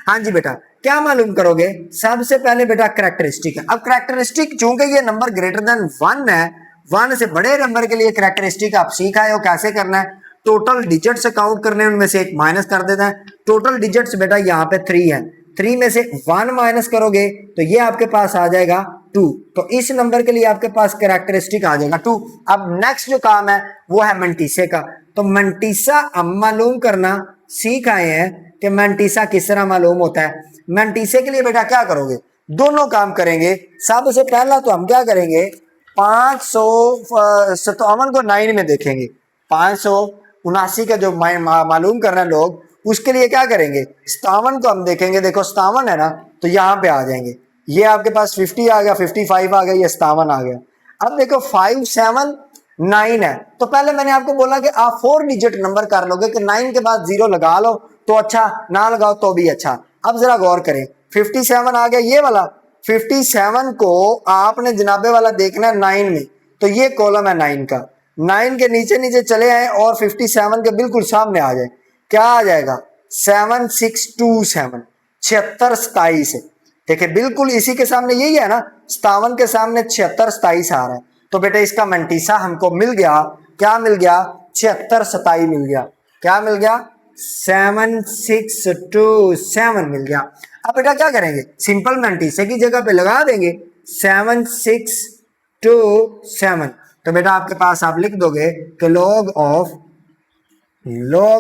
हाँ जी बेटा, क्या मालूम करोगे, सबसे पहले बेटा करैक्टरिस्टिक है। अब करैक्टरिस्टिक चूंकि ये नंबर ग्रेटर देन 1 है, 1 से बड़े नंबर के लिए करैक्टरिस्टिक आप सीख आए हो कैसे करना है। टोटल डिजिट्स काउंट करने, उनमें से एक माइनस कर देता है। टोटल डिजिट्स बेटा यहाँ पे 3 है, 3 में से 1 माइनस करोगे तो ये आपके पास आ जाएगा 2। तो इस नंबर के लिए आपके पास करैक्टरिस्टिक आ जाएगा 2। अब नेक्स्ट जो काम है वो है मेंटिसे का। तो मेंटिसा हम मालूम करना सीख आए हैं कि मेंटिसा किस तरह मालूम होता है। मेंटिसे के लिए बेटा क्या करोगे, दोनों काम करेंगे। सबसे पहला तो हम क्या करेंगे, 557 को 9 में देखेंगे, 579 का जो मालूम करना है लोग, उसके लिए क्या करेंगे, 57 को हम देखेंगे। देखो 57 है ना, तो यहाँ पे आ जाएंगे, ये आपके पास 50 आ गया, 55 आ गया, ये 57 आ गया। अब देखो 579 है, तो पहले मैंने आपको बोला कि आप 4 डिजिट नंबर कर लोगे कि 9 के बाद 0 लगा लो तो अच्छा, ना लगाओ तो भी अच्छा। अब जरा गौर करें, 57 आ गया, ये वाला 57 को आपने जनाबे वाला देखना है 9 में, तो ये कॉलम है 9 का। 9 के नीचे नीचे चले आए और 57 के बिल्कुल सामने आ जाए, क्या आ जाएगा, 7627, 7627। देखिए बिल्कुल इसी के सामने यही है ना, 57 के सामने 7627 आ रहा है। तो बेटा इसका मेंटिसा हमको मिल गया, क्या मिल गया, 7627 मिल गया। क्या मिल गया, 7627 मिल गया। अब बेटा क्या करेंगे, सिंपल मेंटिसे की जगह पे लगा देंगे 7627। तो बेटा आपके पास आप लिख दोगे कि log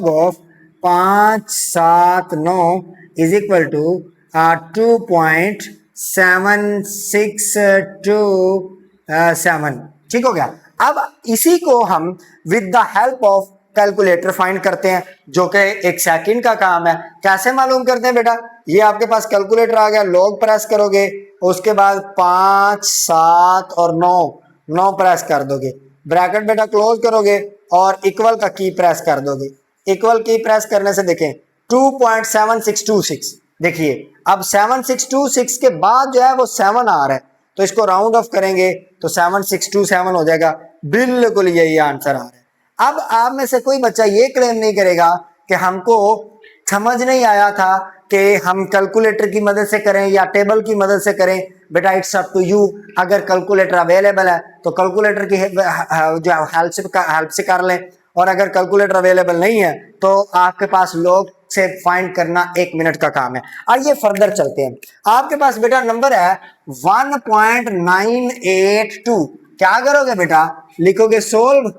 of 579 is equal to 2.7627। ठीक हो गया। अब इसी को हम with the help of calculator find करते हैं, जो कि एक सेकंड का काम है। कैसे मालूम करते हैं बेटा, ये आपके पास कैलकुलेटर आ गया, लॉग प्रेस करोगे, उसके बाद 5, 7 और 9 9 प्रेस कर दोगे, ब्रैकेट बेटा क्लोज करोगे और इक्वल का की प्रेस कर दोगे। इक्वल की प्रेस करने से देखें 2.7626, देखिए अब 7626 के बाद जो है वो 7 आ रहा है, तो इसको राउंड ऑफ करेंगे तो 7627 हो जाएगा। बिल्कुल यही आंसर आ रहा है। अब आप में से कोई बच्चा ये क्लेम नहीं करेगा कि हमको समझ नहीं आया था कि हम कैलकुलेटर की मदद से करें या टेबल की मदद से करें। बेटा इट्स अप टू यू, अगर कैलकुलेटर अवेलेबल है तो कैलकुलेटर की जो हेल्प से कर लें, और अगर कैलकुलेटर अवेलेबल नहीं है तो आपके पास लोग से फाइंड करना 1 मिनट का काम है। आइए फर्दर चलते हैं। आपके पास बेटा नंबर है 1.982। क्या करोगे बेटा, लिखोगे सोल्व।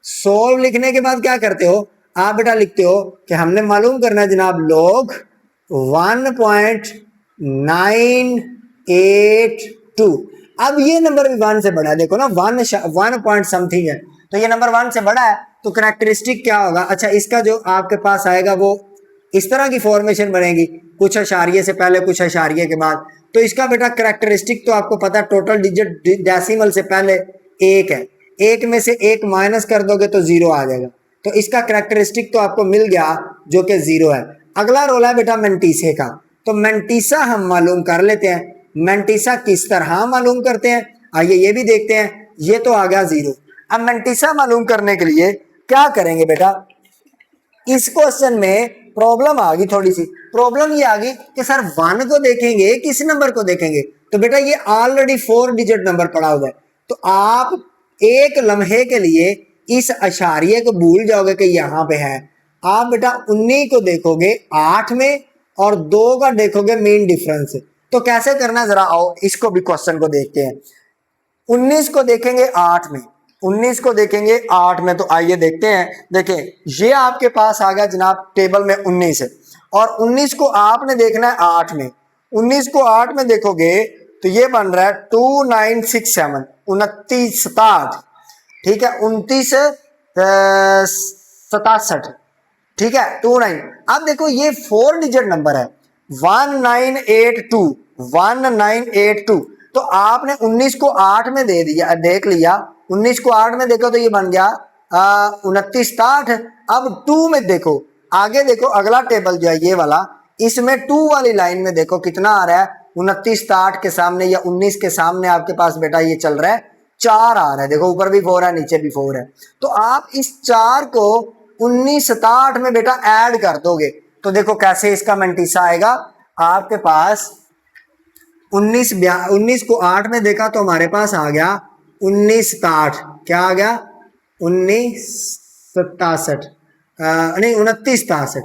सोल्व लिखने के बाद क्या करते हो आप बेटा, लिखते हो कि हमने मालूम करना है जनाब लोग 1.982। अब ये नंबर भी 1 से बड़ा है, देखो ना 1 पॉइंट समथिंग है, तो ये नंबर 1 से बड़ा है, तो करेक्टरिस्टिक क्या होगा। अच्छा, इसका जो आपके पास आएगा वो इस तरह की फॉर्मेशन बनेगी, कुछ अशारिये से पहले कुछ अशारिये के बाद। तो इसका बेटा करेक्टरिस्टिक तो आपको पता है, टोटल डिजिट डेसिमल से पहले 1 है, 1 में से 1 माइनस कर दोगे तो 0 आ जाएगा, तो इसका करेक्टरिस्टिक तो आपको मिल गया जो कि 0 है। अगला रोल है बेटा मेंटीसे का, तो मेंटीसा हम मालूम कर लेते हैं। मेंटीसा किस तरह मालूम करते हैं, आइए ये भी देखते हैं। ये तो आ गया 0। अब मेंटीसा मालूम करने के लिए क्या करेंगे बेटा, इस क्वेश्चन में प्रॉब्लम आ गई, थोड़ी सी प्रॉब्लम ये आ गई कि सर 1 को देखेंगे किस नंबर को देखेंगे, तो बेटा ये ऑलरेडी 4 डिजिट नंबर पड़ा हुआ है, तो आप एक लम्हे के लिए इस अशारिये को भूल जाओगे कि यहां पे है। आप बेटा 19 को देखोगे 8 में और 2 का देखोगे मेन डिफरेंस। तो कैसे करना जरा आओ इसको भी क्वेश्चन को देखते हैं। 19 को देखेंगे 8 में, 19 को देखेंगे 8 में, तो आइए देखते हैं। देखें ये आपके पास आ गया जनाब टेबल में 19 है, और 19 को आपने देखना है 8 में। 19 को 8 में देखोगे तो ये बन रहा है 2967, 2967, ठीक है, 2967, ठीक है, 29। अब देखो ये 4 डिजिट नंबर है 1982, 1982। तो आपने 19 को 8 में दे दिया, देख लिया, 19 को 8 में देखो तो ये बन गया 2960। अब 2 में देखो, आगे देखो अगला टेबल जो है ये वाला, इसमें 2 वाली लाइन में देखो कितना आ रहा है, 2960 के सामने या 19 के सामने आपके पास बेटा ये चल रहा है 4 आ रहा है, देखो ऊपर भी 4 है नीचे भी 4 है। तो आप इस 4 को 1967 में बेटा ऐड कर दोगे तो देखो कैसे इसका मेंटीसा आएगा। आपके पास 19 को 8 में देखा तो हमारे पास आ गया 1967, क्या आ गया 1967, नहीं 2967,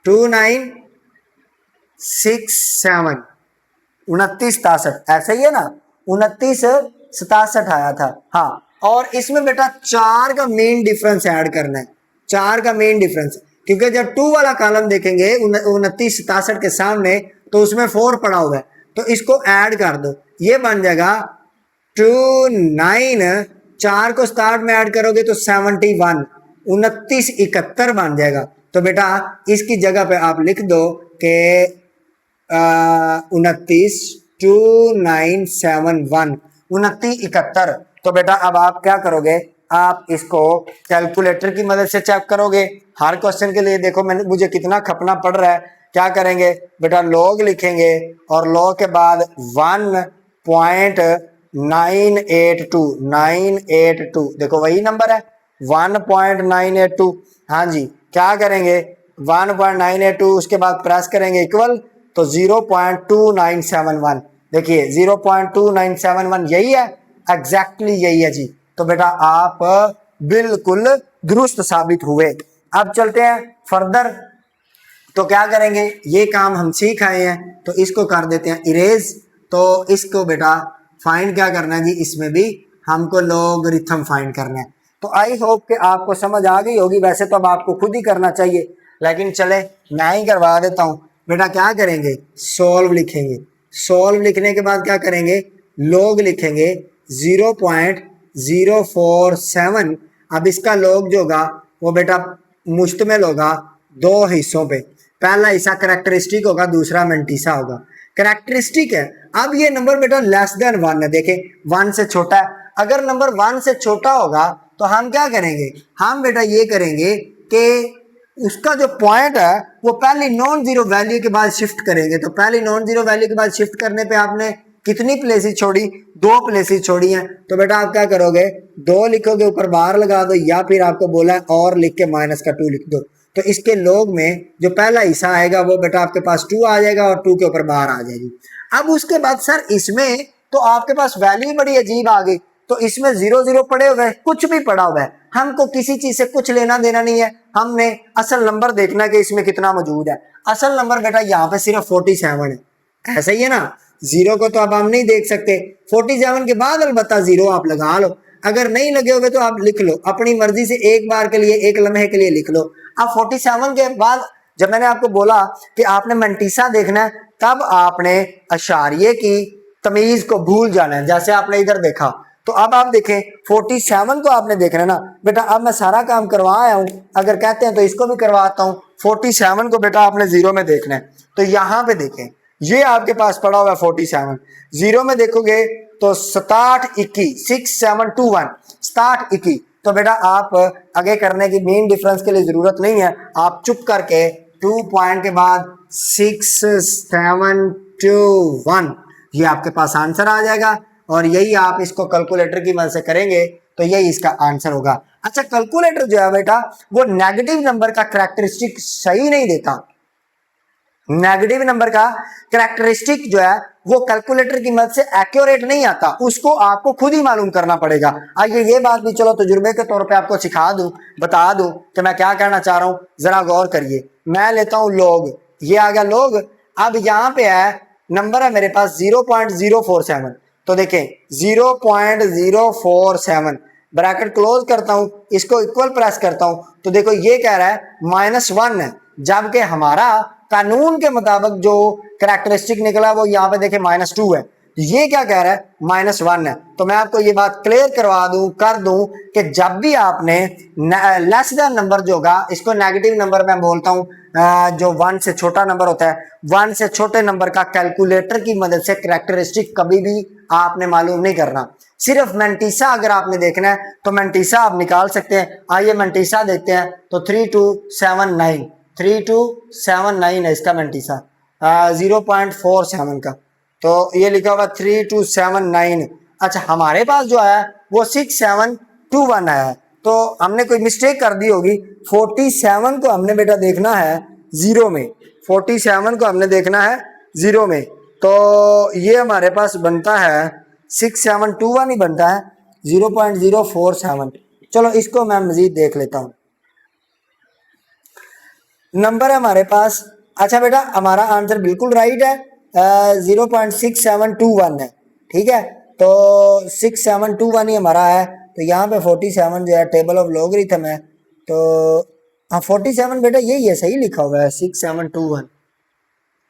2967, 2967, ऐसा ही है ना, 2967 आया था। हाँ, और इसमें बेटा 4 का मेन डिफरेंस ऐड करना है, 4 का मेन डिफरेंस, क्योंकि जब 2 वाला कॉलम देखेंगे 2967 के सामने तो उसमें 4 पड़ा हुआ है, तो इसको ऐड कर दो, ये बन जाएगा 29, 4 को स्टार्ट में ऐड करोगे तो 71, 2971 बन जाएगा। तो बेटा इसकी जगह पे आप लिख दो कि 2971, 2971। तो बेटा अब आप क्या करोगे, आप इसको कैलकुलेटर की मदद से चेक करोगे। हर क्वेश्चन के लिए देखो मुझे कितना खपना पड़ रहा है। क्या करेंगे बेटा, लॉग लिखेंगे और लॉग के बाद 1.982, देखो वही नंबर है 1.982। हाँ जी, क्या करेंगे 1.982, उसके बाद प्रेस करेंगे इक्वल, तो 0.2971, देखिए 0.2971 यही है, एग्जैक्टली यही है जी। तो बेटा आप बिल्कुल दुरुस्त साबित हुए। अब चलते हैं फर्दर, तो क्या करेंगे, ये काम हम सीख आए हैं तो इसको कर देते हैं इरेज। तो इसको बेटा फाइंड क्या करना है जी, इसमें भी हमको लॉगरिथम फाइंड करना है। तो आई होप कि आपको समझ आ गई होगी, वैसे तो अब आपको खुद ही करना चाहिए, लेकिन चले मैं ही करवा देता हूँ। बेटा क्या करेंगे, सॉल्व लिखेंगे, सॉल्व लिखने के बाद क्या करेंगे, लॉग लिखेंगे 0.047। अब इसका लॉग जो होगा वो बेटा मुश्तमिल होगा 2 हिस्सों पे, पहला हिस्सा करेक्टरिस्टिक होगा, दूसरा मेंटीसा होगा। करेक्टरिस्टिक है, अब ये नंबर बेटा लेस देन 1 है, देखें 1 से छोटा है। अगर नंबर 1 से छोटा होगा तो हम क्या करेंगे, हम बेटा ये करेंगे कि उसका जो पॉइंट है वो पहले नॉन जीरो वैल्यू के बाद शिफ्ट करेंगे। तो पहले नॉन जीरो वैल्यू के बाद शिफ्ट करने पे आपने कितनी प्लेसेस छोड़ी, 2 प्लेसेस छोड़ी हैं। तो बेटा आप क्या करोगे, 2 लिखोगे, ऊपर बार लगा दो, या फिर आपको बोला है और लिख के -2 लिख दो। तो इसके लॉग में जो पहला हिस्सा आएगा वो बेटा आपके पास 2 आ जाएगा और 2 के ऊपर बार आ जाएगी। अब उसके बाद सर इसमें तो आपके पास वैल्यू बड़ी अजीब आ गई। तो इसमें 0 0 पड़े हुए हैं, कुछ भी पड़ा हुआ है, हमको किसी चीज से कुछ लेना देना नहीं है। हमने असल नंबर देखना है कि इसमें कितना मौजूद है। असल नंबर बेटा यहाँ पे सिर्फ 47 है, ऐसा ही है ना। 0 को तो अब हम नहीं देख सकते, 47 के बाद अलबत्ता 0 आप लगा लो। अगर नहीं लगे हुए तो आप लिख लो अपनी मर्जी से, एक बार के लिए, एक लम्हे के लिए लिख लो। अब 47 के बाद जब मैंने आपको बोला कि आपने मंटीसा देखना है, तब आपने अशारिये की तमीज को भूल जाना है। जैसे आपने इधर देखा, तो अब आप देखें 47 को आपने देखना है ना बेटा। अब मैं सारा काम करवा आया हूं, अगर कहते हैं तो इसको भी करवाता हूं। 47 को बेटा आपने 0 में देखना है। तो यहां पे देखें, ये आपके पास पड़ा हुआ है 47, 0 में देखोगे तो 67 21 6721 67 21। तो बेटा आप आगे करने की मेन डिफरेंस के लिए जरूरत नहीं है, आप चुप करके 2 पॉइंट के बाद 6721 ये आपके पास आंसर आ जाएगा। और यही आप इसको कैलकुलेटर की मदद से करेंगे तो यही इसका आंसर होगा। अच्छा, कैलकुलेटर जो है बेटा वो नेगेटिव नंबर का कैरेक्टरिस्टिक सही नहीं देता। नेगेटिव नंबर का कैरेक्टरिस्टिक जो है वो कैलकुलेटर की मदद से एक्यूरेट नहीं आता, उसको आपको खुद ही मालूम करना पड़ेगा। आइए ये बात भी चलो तजुर्बे के तौर पे आपको सिखा दूं, बता दूं कि मैं क्या कहना चाह रहा हूं। जरा गौर करिए, मैं लेता हूं लॉग, ये आ गया लॉग। अब यहां पे है नंबर है मेरे पास 0.047। तो देखें 0.047 ब्रैकेट क्लोज करता हूं, इसको इक्वल प्रेस करता हूं, तो देखो ये कह रहा है -1 है, जबकि हमारा कानून के मुताबिक जो कैरेक्टरिस्टिक निकला वो यहाँ पे देखें -2 है। ये क्या कह रहा है, -1 है। तो मैं आपको ये बात क्लियर करवा दूं, कर दूं कि जब भी आपने लेस देन नंबर जो होगा, इसको नेगेटिव नंबर मैं बोलता हूं, जो 1 से छोटा नंबर होता है, 1 से छोटे नंबर का कैलकुलेटर की मदद से कैरेक्टरिस्टिक कभी भी आपने मालूम नहीं करना। सिर्फ मेंटीसा अगर आपने देखना है तो मेंटीसा आप निकाल सकते हैं। आइए मेंटीसा देखते हैं। तो 3279 है इसका मेंटीसा, 0.47 का। तो ये लिखा हुआ 3279। अच्छा, हमारे पास जो है वो 6721 है। तो हमने कोई मिस्टेक कर दी होगी। 47 को हमने बेटा देखना है 0 में, 47 को हमने देखना है 0 में। तो ये हमारे पास बनता है 6721 ही बनता है, 0.047। चलो इसको मैं मजीद देख लेता हूँ। नंबर है हमारे पास, अच्छा बेटा हमारा आंसर बिल्कुल राइट है, 0.6721 है, ठीक है। तो 6721 ही हमारा है। तो यहाँ पे 47 जो है टेबल ऑफ लॉगरिथम है। तो हाँ 47 बेटा यही है, सही लिखा हुआ है 6721,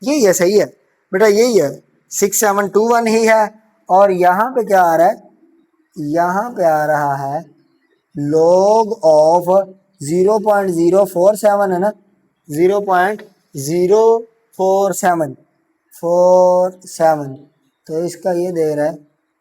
यही है, सही है बेटा, यही है 6721 ही है। और यहाँ पे क्या आ रहा है, यहाँ पे आ रहा है log ऑफ 0.047 है ना, 0.047। तो इसका ये दे रहा है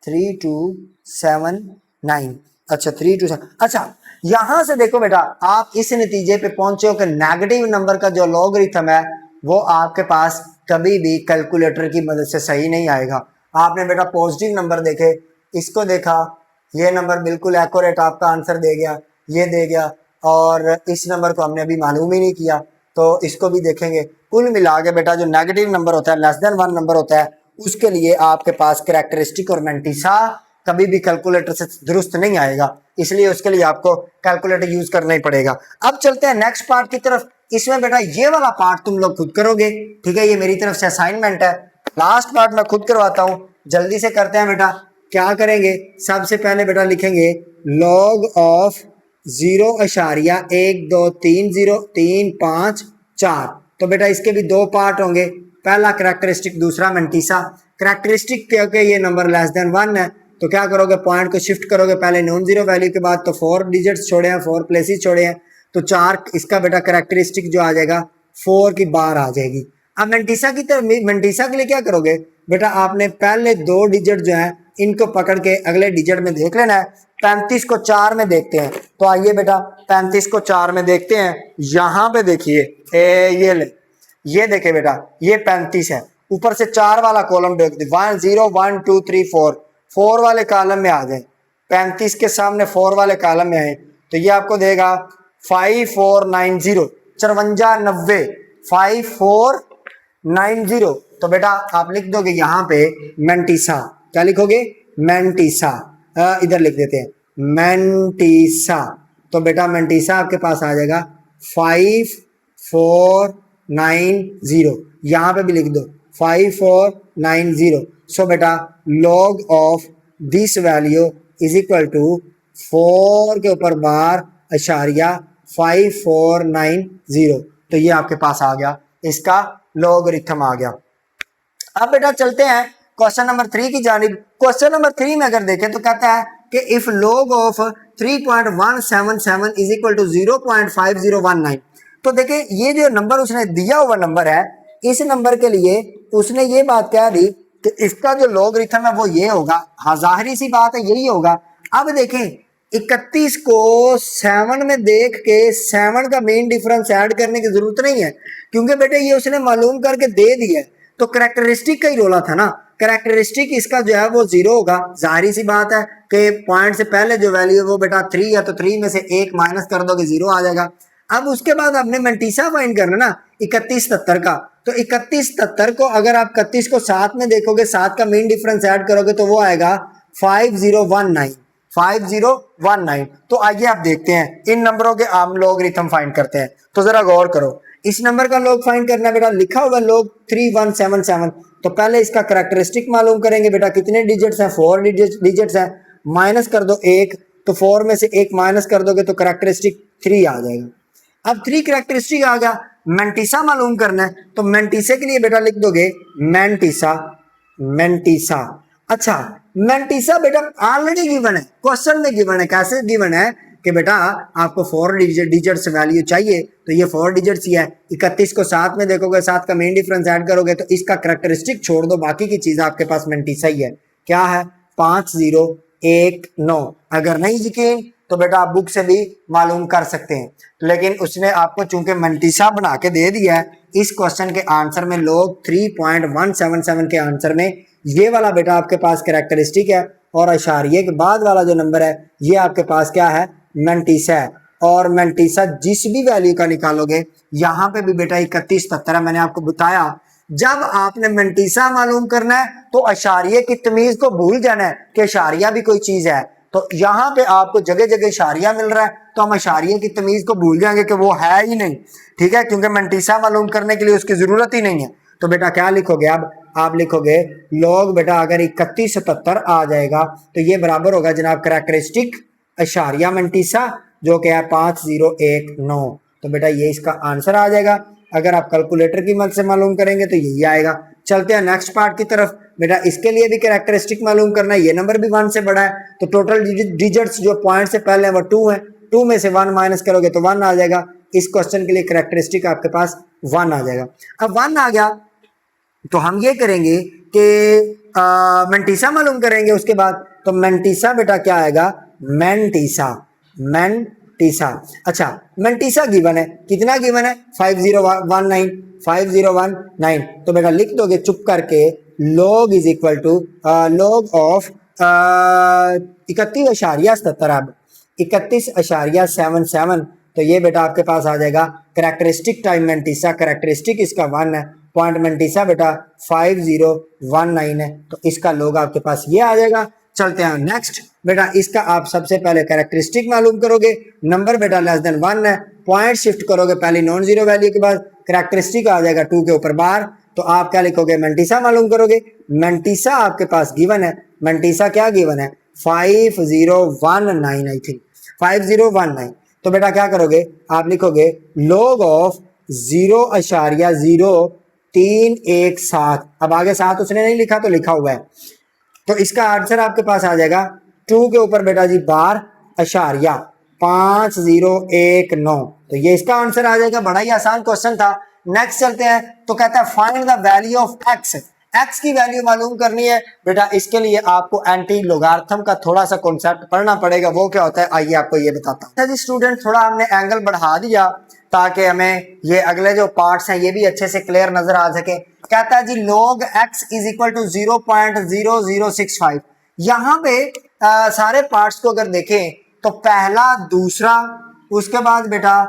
3279। अच्छा 327। अच्छा यहां से देखो बेटा, आप इस नतीजे पे पहुंचे हो कि नेगेटिव नंबर का जो लॉगरिथम है वो आपके पास कभी भी कैलकुलेटर की मदद से सही नहीं आएगा। आपने बेटा पॉजिटिव नंबर देखे, इसको देखा, ये नंबर बिल्कुल एक्यूरेट आपका आंसर दे गया, ये दे गया। और इस नंबर को हमने अभी मालूम ही नहीं किया, तो इसको भी देखेंगे। कुल मिला के बेटा जो नेगेटिव नंबर होता है, लेस देन 1 नंबर होता है, उसके लिए आपके पास कैरेक्टरिस्टिक और मेंटीसा कभी भी कैलकुलेटर से दुरुस्त नहीं आएगा, इसलिए उसके लिए आपको कैलकुलेटर यूज करना ही पड़ेगा। अब चलते हैं नेक्स्ट पार्ट की तरफ। इसमें बेटा ये वाला पार्ट तुम लोग खुद करोगे, ठीक है, ये मेरी तरफ से असाइनमेंट है। लास्ट पार्ट मैं खुद करवाता हूँ, जल्दी से करते हैं बेटा। क्या करेंगे, सबसे पहले बेटा लिखेंगे लॉग ऑफ 0.1230354। तो बेटा इसके भी 2 पार्ट होंगे, पहला कैरेक्टरिस्टिक, दूसरा मेंटीसा। कैरेक्टरिस्टिक क्योंकि ये नंबर लेस देन 1 है, तो क्या करोगे, पॉइंट को शिफ्ट करोगे, पहले नॉन जीरो वैल्यू के बाद तो 4 डिजिट्स छोड़े हैं, 4 प्लेसेस छोड़े हैं, तो 4 इसका बेटा कैरेक्टरिस्टिक जो आ जाएगा 4 की बार आ जाएगी। अब मेंटीसा की तरफ, मेंटीसा के लिए क्या करोगे बेटा, आपने पहले 2 डिजिट जो है इनको पकड़ के अगले डिजिट में देख लेना है। 35 को 4 में देखते हैं, तो आइए बेटा 35 को 4 में देखते हैं। यहाँ पे देखिए ये देखिए बेटा, ये 35 है, ऊपर से 4 वाला कॉलम देख दे, 1 0 1 2 3 4 वाले कॉलम में आ जाए, 35 के सामने 4 वाले कॉलम में आए तो ये आपको देगा 5490, 5490, 5490। तो बेटा आप लिख दोगे यहाँ पे मेंटिसा, क्या लिखोगे? मेंटिसा। इधर लिख देते हैं मेंटिसा। तो बेटा मेंटिसा आपके पास आ जाएगा 5490, यहाँ पे भी लिख दो 5490। सो बेटा log of this value is equal to 4 के ऊपर बार अशारिया 5490। तो ये आपके पास आ गया, इसका लॉगरिथम आ गया। अब बेटा चलते हैं क्वेश्चन नंबर 3 की जानिब। क्वेश्चन नंबर 3 में अगर देखें तो कहता है कि if log of 3.177 is equal to 0.5019। तो देखिए ये जो नंबर उसने दिया हुआ नंबर है, इस नंबर के लिए उसने ये बात कह दी कि इसका जो लॉगरिथम है वो ये होगा। हाँ जाहिर सी बात है यही होगा। अब देखें 31 को 7 में देख के 7 का मेन डिफरेंस ऐड करने की जरूरत नहीं है, क्योंकि बेटे ये उसने मालूम करके दे दिया है। तो कैरेक्टरिस्टिक का ही रोला था ना, कैरेक्टरिस्टिक इसका जो है वो 0 होगा। जाहिर सी बात है कि पॉइंट से पहले जो वैल्यू है वो बेटा 3 है, तो 3 में से 1 माइनस कर दोगे 0 आ जाएगा। अब उसके बाद आपने मेंटिसा फाइंड करना ना 3170 का। तो 3170 को अगर आप 31 को 7 में देखोगे, 7 का मेन डिफरेंस ऐड करोगे तो वो आएगा 5019, 5019। तो आइए आप देखते हैं इन नंबरों के आम लॉगरिथम फाइंड करते हैं। तो जरा गौर करो, इस नंबर का लॉग फाइंड करना बेटा, लिखा हुआ लॉग 3177। तो पहले इसका कैरेक्टरिस्टिक मालूम करेंगे बेटा, कितने डिजिट्स हैं? 4 डिजिट्स हैं, माइनस कर दो 1, तो 4 में से 1 माइनस कर दोगे तो कैरेक्टरिस्टिक 3 आ जाएगा। अब 3 कैरेक्टरिस्टिक आ गया, मेंटिसा मालूम करना है। तो मेंटिसा के लिए बेटा लिख दोगे मेंटिसा, मेंटिसा। अच्छा मेंटिसा बेटा ऑलरेडी गिवन है, क्वेश्चन में गिवन है। कैसे गिवन है कि बेटा आपको 4 डिजिट्स वैल्यू चाहिए, तो ये 4 डिजिट्स ही है। 31 को 7 में देखोगे, 7 का मेन डिफरेंस ऐड करोगे तो इसका कैरेक्टरिस्टिक छोड़ दो, बाकी की चीज आपके पास मेंटिसा ही है। क्या है? 5019। अगर नहीं यकीन तो बेटा आप बुक से भी मालूम कर सकते हैं, लेकिन उसने आपको चूंकि मेंटिसा बना के दे दिया है, इस क्वेश्चन के आंसर में log 3.177 के आंसर में ये वाला बेटा आपके पास कैरेक्टरिस्टिक है, और अशारिये के बाद वाला जो नंबर है ये आपके पास क्या है? मेंटिसा है। और मेंटिसा जिस भी वैल्यू का निकालोगे, यहाँ पे भी बेटा 3170 है। मैंने आपको बताया जब आपने मेंटिसा मालूम करना है तो अशारिये की तमीज को भूल जाना है कि अशारिया भी कोई चीज है। तो यहाँ पे आपको जगह जगह इशारिया मिल रहा है, तो हम इशारिये की तमीज को भूल जाएंगे कि वो है ही नहीं, ठीक है, क्योंकि मेंटिसा मालूम करने के लिए उसकी जरूरत ही नहीं है। तो बेटा क्या लिखोगे? अब आप लिखोगे log बेटा अगर 3177 आ जाएगा तो ये बराबर होगा जनाब कैरेक्टरिस्टिक इशारिया मेंटिसा जो कि है 5019। तो बेटा ये इसका आंसर आ जाएगा। अगर आप कैलकुलेटर की मदद से मालूम करेंगे तो यही आएगा। चलते हैं नेक्स्ट पार्ट की तरफ। बेटा इसके लिए भी कैरेक्टरिस्टिक मालूम करना है, ये नंबर भी 1 से बड़ा है, तो टोटल डिजिट्स जो पॉइंट से पहले है वो 2 है, 2 में से 1 माइनस करोगे तो 1 आ जाएगा। इस क्वेश्चन के लिए कैरेक्टरिस्टिक आपके पास 1 आ जाएगा। अब 1 आ गया तो हम ये करेंगे कि मेंटिसा मालूम करेंगे उसके बाद। तो मेंटिसा बेटा क्या आएगा? Mantissa, mantissa. अच्छा मेंटिसा गिवन है, कितना गिवन है? 5019, 5019। तो बेटा लिख दोगे चुप करके log is equal to log of 31.77। अब 31.77, तो ये बेटा आपके पास आ जाएगा कैरेक्टरिस्टिक टाइम मेंटिसा। कैरेक्टरिस्टिक इसका 1 है, पॉइंट मेंटिसा बेटा 5019 है, तो इसका log आपके पास ये आ जाएगा। चलते हैं नेक्स्ट। बेटा इसका आप सबसे पहले कैरेक्टरिस्टिक मालूम करोगे, नंबर बेटा लेस देन 1 है, पॉइंट शिफ्ट करोगे पहले नॉन जीरो वैल्यू के बाद, कैरेक्टरिस्टिक आ जाएगा 2 के ऊपर बार। तो आप क्या लिखोगे? मेंटिसा मालूम करोगे। मेंटिसा आपके पास गिवन है, मेंटिसा क्या गिवन है? 5019 आई थिंक, 5019। तो बेटा क्या करोगे? आप लिखोगे log ऑफ 0.0317। अब आगे 7 उसने नहीं लिखा तो लिखा हुआ है, तो इसका आंसर आपके पास आ जाएगा 2 के ऊपर बेटा जी बार अशारिया 5019। तो ये इसका आंसर आ जाएगा। बड़ा ही आसान क्वेश्चन था। नेक्स्ट चलते हैं। तो कहता है find the value of x x की वैल्यू मालूम करनी है बेटा, इसके लिए आपको एंटी लोगार्थम का थोड़ा सा कॉन्सेप्ट पढ़ना पड़ेगा। वो क्या होता है आइए आपको ये बताता हूँ। अच्छा जी स्टूडेंट, थोड़ा हमने एंगल बढ़ा दिया ताकि हमें ये अगले जो पार्ट्स हैं ये भी अच्छे से क्लियर नजर आ सके। कहता है जी log x is equal to 0.0065। यहाँ पे सारे पार्ट्स को अगर देखें तो पहला, दूसरा, उसके बाद बेटा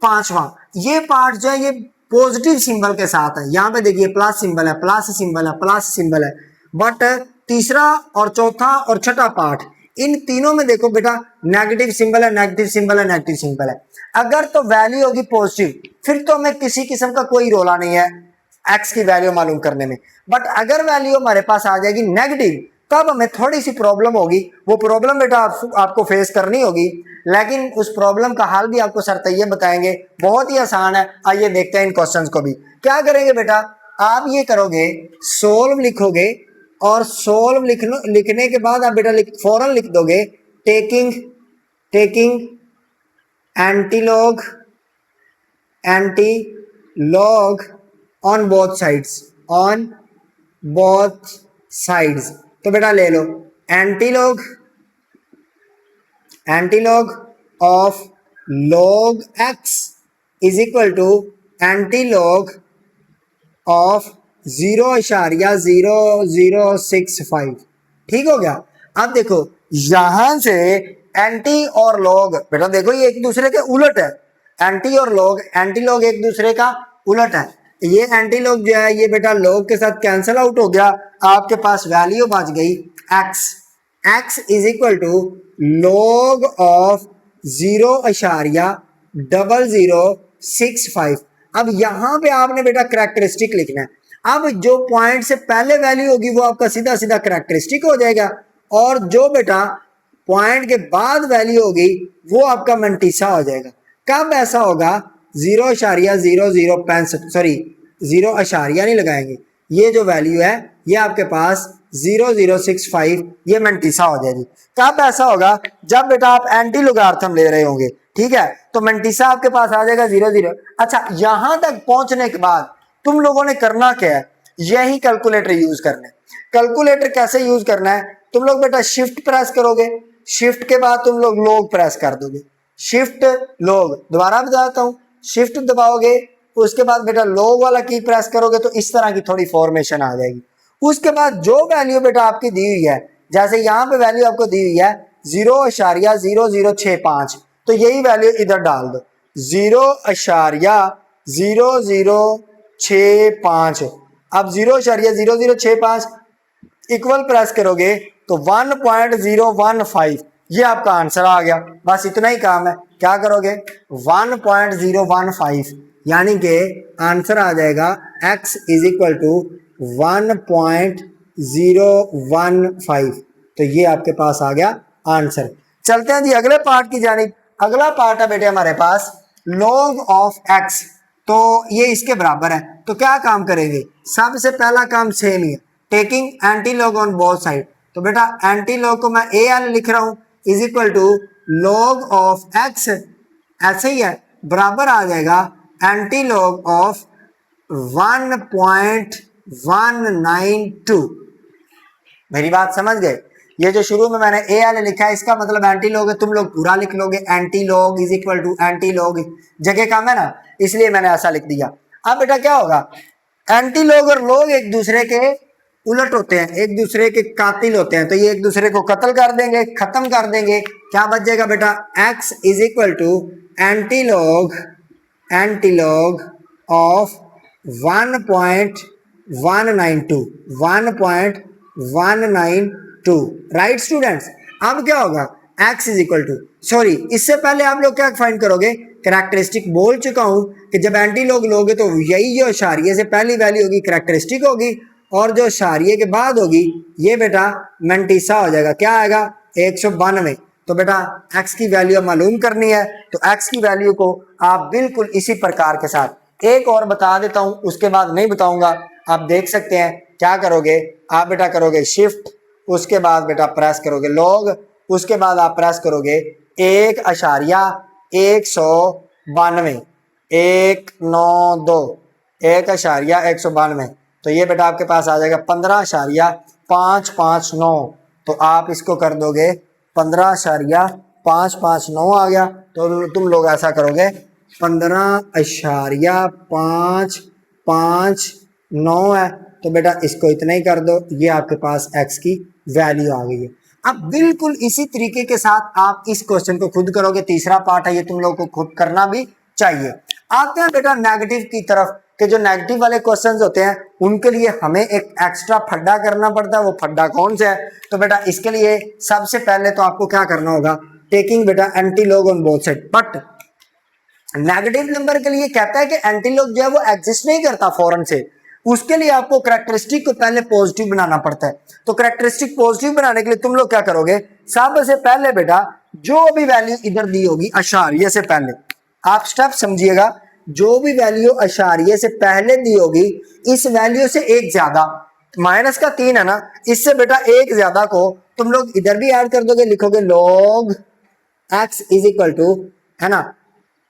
पांचवा, ये पार्ट जो है ये पॉजिटिव सिंबल के साथ है। यहाँ पे देखिए प्लस सिंबल है, प्लस सिंबल है, प्लस सिंबल है। बट तीसरा और चौथा और छठा पार्ट, इन तीनों में देखो बेटा नेगेटिव सिंबल है, नेगेटिव सिंबल है, नेगेटिव सिंबल है। अगर तो वैल्यू होगी पॉजिटिव फिर तो हमें किसी किस्म का कोई रोला नहीं है एक्स की वैल्यू मालूम करने में। बट अगर वैल्यू हमारे पास आ जाएगी नेगेटिव तब हमें थोड़ी सी प्रॉब्लम होगी। वो प्रॉब्लम बेटा आपको फेस करनी होगी, लेकिन उस प्रॉब्लम का हल भी आपको सर तैये बताएंगे। बहुत ही आसान है, आइए देखते हैं इन क्वेश्चंस को भी। क्या करेंगे बेटा, आप ये करोगे सोल्व लिखोगे और सोल्व लिखने के बाद आप बेटा फौरन लिख दोगे taking antilog on both sides. तो बेटा ले लो antilog of log x is equal to antilog of 0.0065। ठीक हो गया। अब देखो यहां से एंटी और लॉग बेटा देखो ये एक दूसरे के उलट है। एंटी और लॉग, एंटी लॉग एक दूसरे का उलट है। ये एंटी लॉग जो है ये बेटा लॉग के साथ कैंसिल आउट हो गया, आपके पास वैल्यू बच गई x is equal to log of 0.0065। अब यहां पे आपने बेटा करैक्टरिस्टिक लिखना है। अब जो पॉइंट से पहले वैल्यू होगी वो आपका सीधा सीधा करैक्टरिस्टिक हो जाएगा, और जो बेटा पॉइंट के बाद वैल्यू होगी वो आपका मंटीसा हो जाएगा। कब ऐसा होगा, 0.0065, सॉरी 0 नहीं लगाएंगे, ये जो वैल्यू है ये आपके पास 0.065 ये मंटीसा हो जाएगी। कब ऐसा होगा, जब बेटा आप एंटी लोगार्थम ले रहे होंगे। ठीक है, तो मंटीसा आपके पास आ जाएगा 0.0। अच्छा, यहां तक पहुंचने के बाद तुम लोगों ने करना क्या है, यही कैलकुलेटर यूज करना है। कैलकुलेटर कैसे यूज करना है, तुम लोग बेटा शिफ्ट प्रेस करोगे, शिफ्ट के बाद तुम लोग लॉग प्रेस कर दोगे, शिफ्ट लॉग, दोबारा बताता हूं, शिफ्ट दबाओगे उसके बाद बेटा लॉग वाला की प्रेस करोगे तो इस तरह की थोड़ी फॉर्मेशन आ जाएगी। उसके बाद जो वैल्यू बेटा आपकी दी हुई है, जैसे यहां पे वैल्यू आपको दी हुई है 0.0065, तो यही वैल्यू इधर डाल दो 0.0065। अब 0.0065 इक्वल प्रेस करोगे तो 1.015, ये आपका आंसर आ गया। बस इतना ही काम है, क्या करोगे 1.015, यानी कि आंसर आ जाएगा x इज इक्वल टू 1.015। तो ये आपके पास आ गया आंसर। चलते हैं जी अगले पार्ट की जानिब। अगला पार्ट है बेटे हमारे पास log ऑफ x, तो ये इसके बराबर है। तो क्या काम करेंगे, सबसे पहला काम सेम ही है, taking anti log on both side. तो बेटा एंटी लॉग को मैं AL लिख रहा हूं is equal to log of x, ऐसे ही है, बराबर आ जाएगा एंटी लॉग ऑफ 1.192। मेरी बात समझ गए। ये जो शुरू में मैंने AL लिखा है इसका मतलब एंटी लॉग है, तुम लोग पूरा लिख लोगे anti log is equal to anti log, जगह कम है ना इसलिए मैंने ऐसा लिख दिया। अब बेटा क्या होगा, एंटी लॉग और लॉग एक दूसरे के उलट होते हैं, एक दूसरे के कातिल होते हैं, तो ये एक दूसरे को कत्ल कर देंगे, खत्म कर देंगे। क्या बच जाएगा बेटा, x is equal to anti log of 1.192। Right students. अब क्या होगा, x is equal to, sorry इससे पहले आप लोग क्या फाइंड करोगे, करैक्टरिस्टिक बोल चुका हूं कि जब एंटी लॉग लोगे तो यही जो इशारिये से पहली वैल्यू होगी करैक्टरिस्टिक होगी, और जो इशारिये के बाद होगी ये बेटा मंटीसा हो जाएगा। क्या आएगा, 192। तो बेटा x की वैल्यू मालूम करनी है, तो x की वैल्यू को आप बिल्कुल इसी प्रकार के साथ, एक और बता देता हूं उसके बाद नहीं बताऊंगा, आप देख सकते हैं। क्या करोगे आप बेटा, करोगे शिफ्ट, उसके बाद बेटा प्रेस करोगे लॉग, उसके बाद आप प्रेस करोगे 1.192, 192, 1.192। तो ये बेटा आपके पास आ जाएगा 15.559। तो आप इसको कर दोगे 15.559 आ गया। तो तुम लोग ऐसा करोगे 15.559 है, तो बेटा इसको इतना ही कर दो, ये आपके पास x की वैल्यू आ गई है। अब बिल्कुल इसी तरीके के साथ आप इस क्वेश्चन को खुद करोगे, तीसरा पार्ट है ये, तुम लोग को खुद करना भी चाहिए। आते हैं बेटा नेगेटिव की तरफ, कि जो नेगेटिव वाले क्वेश्चंस होते हैं उनके लिए हमें एक एक्स्ट्रा फड्डा करना पड़ता है। वो फड्डा कौन सा है? तो बेटा इसके लिए सबसे पहले तो आपको क्या करना होगा, टेकिंग बेटा anti log on both side. But negative number के लिए कहता है कि एंटी लॉग जो है वो एग्जिस्ट नहीं करता फौरन से, उसके लिए आपको करैक्टरिस्टिक को पहले पॉजिटिव बनाना पड़ता है। तो करैक्टरिस्टिक पॉजिटिव बनाने के लिए तुम लोग क्या करोगे, सबसे पहले बेटा जो भी वैल्यू इधर दी होगी अशारिये से पहले, आप स्टेप समझिएगा, जो भी वैल्यू अशारिये से पहले दी होगी इस वैल्यू से एक ज्यादा, माइनस का 3 है ना, इससे बेटा एक ज्यादा को तुम लोग इधर भी ऐड कर दोगे, लिखोगे log x is equal to, है ना,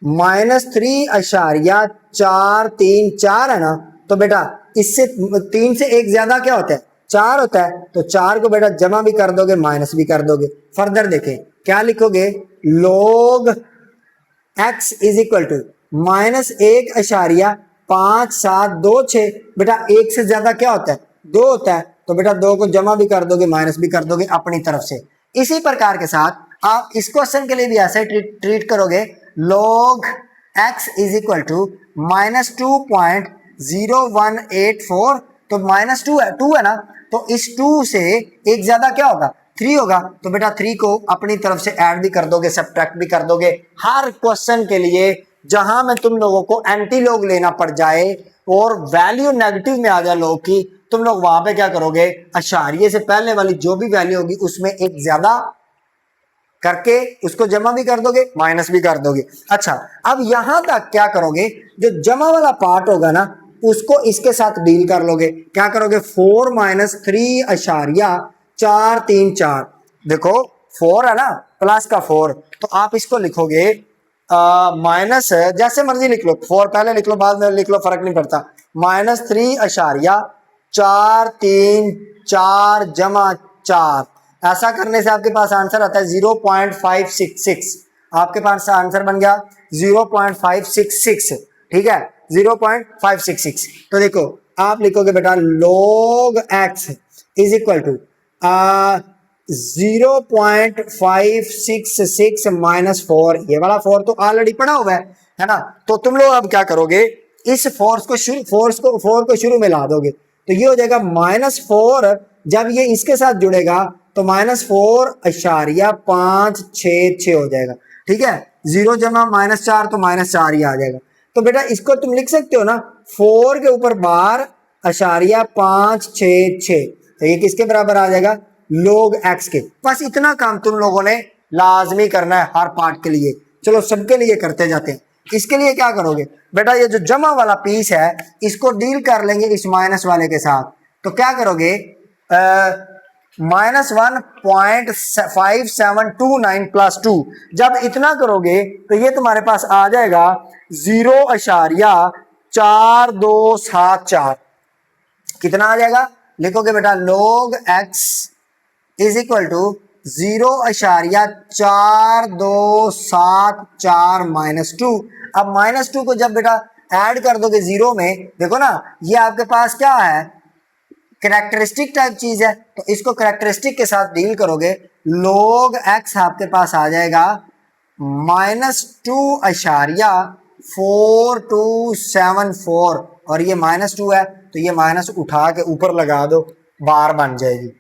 -3.434 है ना। तो बेटा इससे 3 से एक ज्यादा क्या होता है, 4 होता है। तो 4 को बेटा जमा भी कर दोगे, माइनस भी कर दोगे। फर्दर देखें क्या लिखोगे, log x is equal to -1.5726। बेटा एक से ज्यादा क्या होता है, 2 होता है। तो बेटा 2 को जमा भी कर दोगे, माइनस भी कर दोगे अपनी तरफ से। इसी प्रकार के साथ आप इस क्वेश्चन के लिए भी ऐसे ट्रीट करोगे, log x is equal to -2.0184। तो -2 है ना, तो इस 2 से एक ज्यादा क्या होगा, 3 होगा। तो बेटा 3 को अपनी तरफ से ऐड भी कर दोगे, सब्ट्रैक्ट भी कर दोगे। हर क्वेश्चन के लिए जहां में तुम लोगों को एंटी लॉग लेना पड़ जाए और वैल्यू नेगेटिव में आ जाए लॉग की, तुम लोग वहां पे क्या करोगे, अशारिये से पहले वाली जो भी वैल्यू होगी उसमें एक ज्यादा करके उसको जमा भी कर दोगे, माइनस भी कर दोगे। अच्छा, अब यहां तक क्या करोगे, जो जमा वाला पार्ट होगा ना उसको इसके साथ डील कर लोगे। क्या करोगे, 4 - 3.434। देखो 4 है ना, प्लस का 4, तो आप इसको लिखोगे माइनस, जैसे मर्जी लिख लो, 4 पहले लिख लो बाद में लिख लो, फर्क नहीं पड़ता। -3.434 जमा 4, ऐसा करने से आपके पास आंसर आता है 0.566। आपके पास आंसर बन गया 0.566, ठीक है, 0.566। तो देखो आप लिखोगे बेटा log x is equal to 0.566 -4। ये वाला 4 तो ऑलरेडी पड़ा हुआ है ना। तो तुम लोग अब क्या करोगे, इस फोर को शुरू में ला दोगे, तो ये हो जाएगा -4। जब ये इसके साथ जुड़ेगा तो -4.566 हो जाएगा, ठीक है। 0 जमा -4 तो -4 ही आ जाएगा। तो बेटा इसको तुम लिख सकते हो ना, 4 के ऊपर बार *566, तो ये किसके बराबर आ जाएगा, log x के। बस इतना काम तुम लोगों ने लाजमी करना है हर पार्ट के लिए। चलो सबके लिए करते जाते हैं। इसके लिए क्या करोगे बेटा, ये जो जमा वाला पीस है इसको डील कर लेंगे इस माइनस वाले के साथ। तो क्या करोगे, -1.5729 + 2, जब इतना करोगे तो ये तुम्हारे पास आ जाएगा 0.4274। कितना आ जाएगा, लिखोगे बेटा log x is equal to 0.4274 - 2। अब -2 को जब बेटा ऐड कर दोगे जीरो में, देखो ना ये आपके पास क्या है, करैक्टरिस्टिक टाइप चीज है, तो इसको करैक्टरिस्टिक के साथ डील करोगे। log x आपके पास आ जाएगा -2.4274, और ये -2 है तो ये माइनस उठा के ऊपर लगा दो, बार बन जाएगी।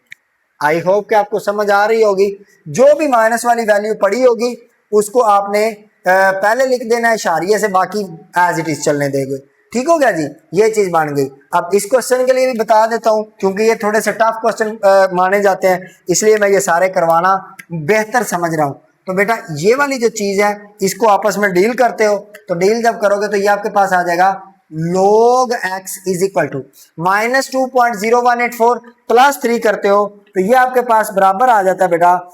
आई होप कि आपको समझ आ रही होगी। जो भी माइनस वाली वैल्यू पड़ी होगी उसको आपने पहले लिख देना है इशारिये से, बाकी एज इट इज चलने देंगे। ठीक हो गया जी, ये चीज बन गई। अब इस क्वेश्चन के लिए भी बता देता हूं, क्योंकि ये थोड़े से टफ क्वेश्चन माने जाते हैं, इसलिए मैं ये सारे करवाना बेहतर समझ रहा हूं। तो बेटा ये वाली जो चीज है इसको आपस में डील करते हो, तो डील जब करोगे तो ये आपके पास आ जाएगा log x is equal to -2.0184 + 3 करते हो तो ये आपके पास बराबर आ जाता है बेटा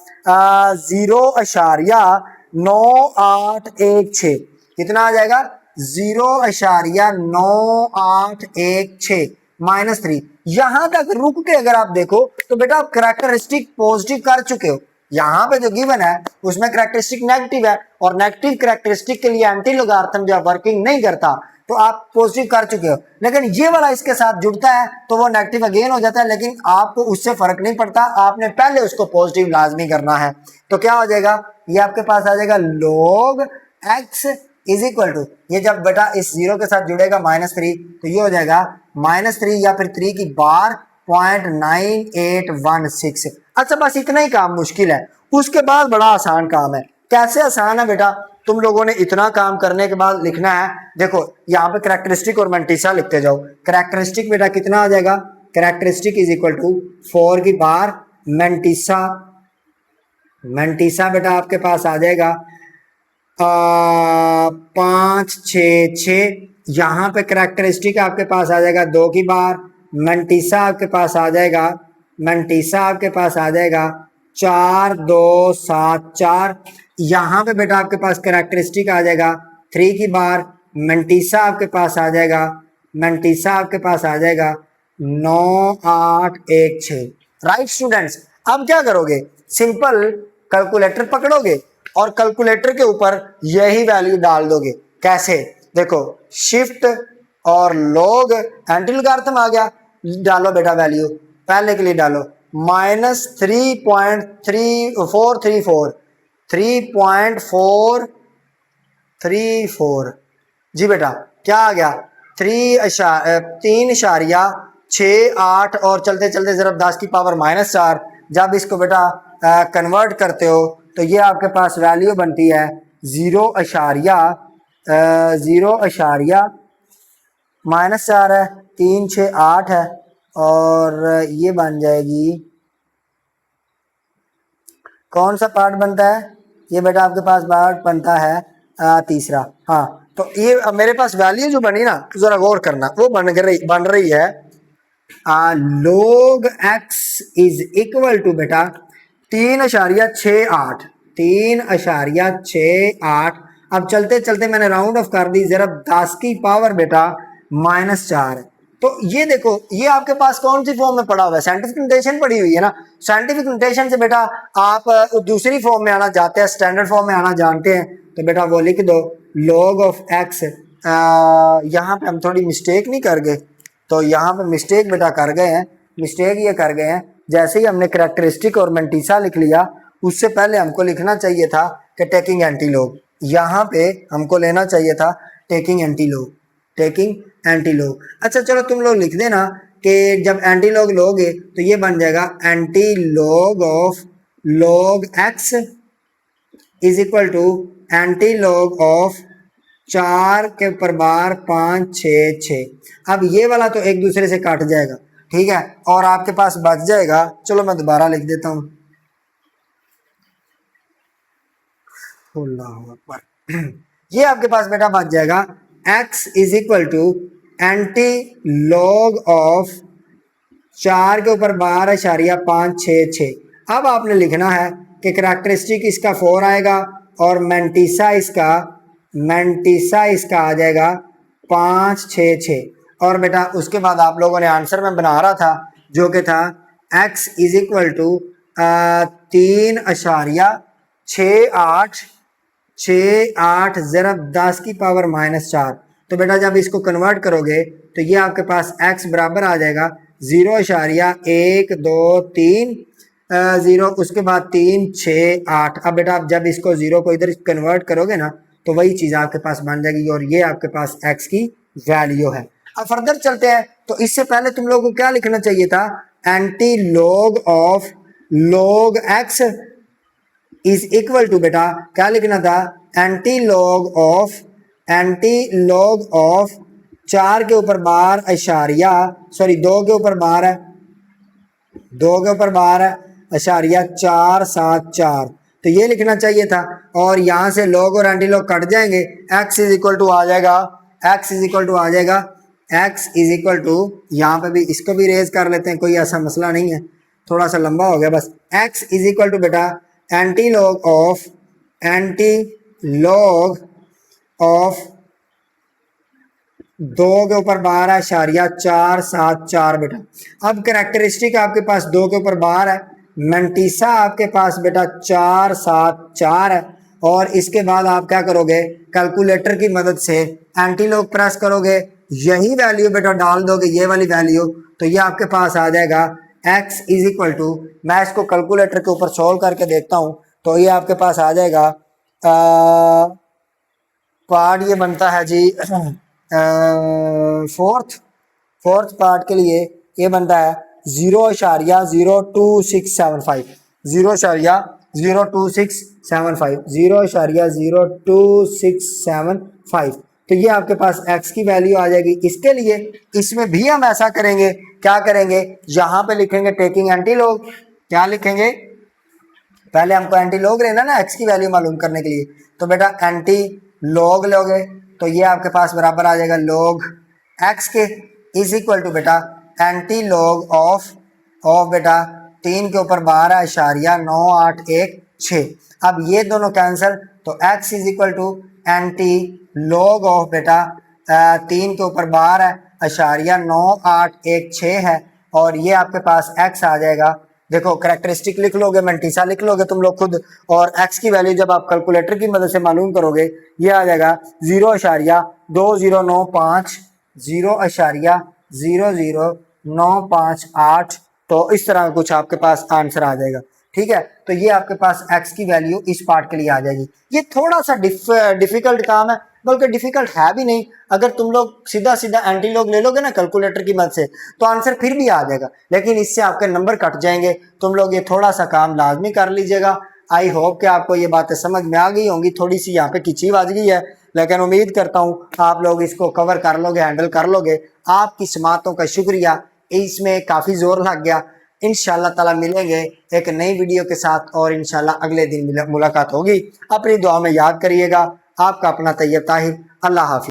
0.9816। कितना आ जाएगा, 0.9816। -3। यहां तक रुक के अगर आप देखो तो बेटा आप करैक्टरिस्टिक पॉजिटिव कर चुके हो। यहां पे जो गिवन है उसमें करैक्टरिस्टिक नेगेटिव है और नेगेटिव करैक्टरिस्टिक के लिए एंटी लोगारिथम जब वर्किंग नहीं करता तो आप पॉजिटिव कर चुके हो, लेकिन ये वाला इसके साथ जुड़ता है तो वो नेगेटिव अगेन हो जाता है, लेकिन आपको उससे फर्क नहीं पड़ता, आपने पहले उसको पॉजिटिव लाजमी करना है। तो क्या हो जाएगा, ये आपके पास आ जाएगा log x is equal to, ये जब बेटा इस जीरो के साथ जुड़ेगा -3 तो ये हो जाएगा -3 या फिर 3 की बार 0.9816। अच्छा बस इतना ही काम मुश्किल है, उसके बाद बड़ा आसान काम है। कैसे आसान है बेटा, तुम लोगों ने इतना काम करने के बाद लिखना है, देखो यहाँ पे करैक्टरिस्टिक और मेंटिसा लिखते जाओ। करैक्टरिस्टिक बेटा कितना आ जाएगा, करैक्टरिस्टिक इज इक्वल टू 4 की बार मेंटिसा, मेंटिसा बेटा आपके पास आ जाएगा 566। यहाँ पे करैक्टरिस्टिक आपके पास आ जाएगा 2 की बार, मेंटिसा आपके पास आ जाएगा, मेंटिसा आपके पास आ जाएगा 4274। यहाँ पे बेटा आपके पास करैक्टरिस्टिक आ जाएगा 3 की बार, मेंटिसा आपके पास आ जाएगा, मेंटिसा आपके पास आ जाएगा 9816। राइट स्टूडेंट्स, अब क्या करोगे, सिंपल कैलकुलेटर पकड़ोगे और कैलकुलेटर के ऊपर यही वैल्यू डाल दोगे। कैसे, देखो शिफ्ट और लॉग एंटी लोगारिथम आ गया, डालो बेटा वैल्यू, पहले के लिए डालो -3.434 जी बेटा, क्या आ गया 3.68 और चलते चलते जरा 10 की पावर -4। जब इसको बेटा कन्वर्ट करते हो तो ये आपके पास वैल्यू बनती है 0.0 -4 है, 368 है और ये बन जाएगी, कौन सा पार्ट बनता है ये बेटा, आपके पास पार्ट बनता है तीसरा। हाँ तो ये मेरे पास वैल्यू जो बनी ना, जरा गौर करना, वो बन रही है log x is equal to बेटा 3.68। अब चलते चलते मैंने राउंड ऑफ कर दी, जरा 10 की पावर बेटा -4। तो ये देखो ये आपके पास कौन सी फॉर्म में पड़ा हुआ है, साइंटिफिक नोटेशन पड़ी हुई है ना। साइंटिफिक नोटेशन से बेटा आप दूसरी फॉर्म में आना चाहते हैं, स्टैंडर्ड फॉर्म में आना जानते हैं, तो बेटा वो लिख दो log ऑफ x। यहाँ पे हम थोड़ी मिस्टेक नहीं कर गए, तो यहाँ पे मिस्टेक बेटा कर गए हैं, मिस्टेक ये कर गए हैं, जैसे ही हमने करैक्टरिस्टिक और मेंटिसा लिख लिया उससे पहले हमको लिखना चाहिए था कि टेकिंग एंटी लॉग, यहाँ पे हमको लेना चाहिए था taking anti log, taking anti log. अच्छा चलो तुम लोग लिख देना कि जब एंटी लॉग लोगे तो ये बन जाएगा anti log of log x is equal to anti log of 4 के ऊपर बार 566। अब ये वाला तो एक दूसरे से काट जाएगा, ठीक है, और आपके पास बच जाएगा, चलो मैं दोबारा लिख देता हूँ, ये आपके पास बेटा बच जाएगा x is equal to anti log of 4 के ऊपर 12.566। अब आपने लिखना है कि करैक्टरिस्टिक इसका 4 आएगा और मेंटिसा इसका आ जाएगा 566। और बेटा उसके बाद आप लोगों ने आंसर में बना रहा था जो कि था x इज इक्वल टू 3.68 जरा 10 की पावर -4। तो बेटा जब इसको कन्वर्ट करोगे तो ये आपके पास x बराबर आ जाएगा 0.1230, उसके बाद 368। अब बेटा आप जब इसको जीरो को इधर कन्वर्ट करोगे ना तो वही चीज आपके पास बन जाएगी और ये आपके पास x की वैल्यू है। अब फर्दर चलते हैं, तो इससे पहले तुम लोगों को क्या लिखना चाहिए था, anti log of log x is equal to बेटा क्या लिखना था, एंटी लॉग ऑफ 4 के ऊपर बार इशारिया, सॉरी 2 के ऊपर बार है, 2 के ऊपर बार है इशारिया 474। तो ये लिखना चाहिए था और यहाँ से लॉग और एंटी लॉग कट जाएंगे, x इज इक्वल टू आ जाएगा, x इज इक्वल टू यहाँ पे भी इसको भी रेज कर लेते हैं, कोई ऐसा मसला नहीं है, थोड़ा सा लंबा हो गया बस। x इज इक्वल टू बेटा एंटी लॉग ऑफ 2 के ऊपर 12.474 बेटा। अब करेक्टरिस्टिक आपके पास 2 के ऊपर 12 है, मैंटीसा आपके पास बेटा 474 है। और इसके बाद आप क्या करोगे, कैलकुलेटर की मदद से एंटीलॉग प्रेस करोगे, यही वैल्यू बेटा डाल दोगे, ये वाली वैल्यू, तो ये आपके पास आ जाएगा x इज इक्वल टू, मैं इसको कैलकुलेटर के ऊपर सॉल्व करके देखता हूँ, तो ये आपके पास आ जाएगा पार्ट ये बनता है जी फोर्थ पार्ट के लिए ये बनता है 0.0265 0.0265 तो ये आपके पास x की वैल्यू आ जाएगी। इसके लिए इसमें भी हम ऐसा करेंगे, क्या करेंगे, यहाँ पे लिखेंगे टेकिंग एंटीलॉग, क्या लिखेंगे, पहले हमको एंटी लॉग लेना ना x की वैल्यू मालूम करने के लिए, तो बेटा एंटी लॉग लोगे तो ये आपके पास बराबर आ जाएगा लॉग x के इज इक्वल टू बेटा एंटी लॉग ऑफ बेटा 3 के ऊपर 12.9816। अब ये दोनों कैंसिल, तो x is equal to anti log of बेटा 3 के ऊपर 12.9816 है, और ये आपके पास x आ जाएगा, देखो करेक्टरिस्टिक लिख लोगे, मैंटीसा लिख लोगे तुम लोग खुद, और x की वैल्यू जब आप कैलकुलेटर की मदद से मालूम करोगे ये आ जाएगा 0.2095 तो इस तरह कुछ आपके पास आंसर आ जाएगा। ठीक है, तो ये आपके पास x की वैल्यू इस पार्ट के लिए आ जाएगी। ये थोड़ा सा डिफिकल्ट काम है, बल्कि डिफिकल्ट है भी नहीं, अगर तुम लोग सीधा सीधा एंटी लॉग ले लोगे ना कैलकुलेटर की मदद से तो आंसर फिर भी आ जाएगा, लेकिन इससे आपके नंबर कट जाएंगे। तुम लोग ये थोड़ा सा काम लाजमी कर लीजिएगा। आई होप कि आपको ये बातें समझ में आ गई होंगी, थोड़ी सी यहाँ पे खिंची बाज गई है, लेकिन उम्मीद करता हूँ आप लोग इसको कवर कर लोगे, हैंडल कर लोगे। आपकी समातों का शुक्रिया, इसमें काफ़ी जोर लग गया। इंशाल्लाह ताला मिलेंगे एक नई वीडियो के साथ, और इंशाल्लाह अगले दिन मुलाकात होगी। अपनी दुआ में याद करिएगा। आपका अपना तैयब ताहिर। अल्लाह हाफिज़।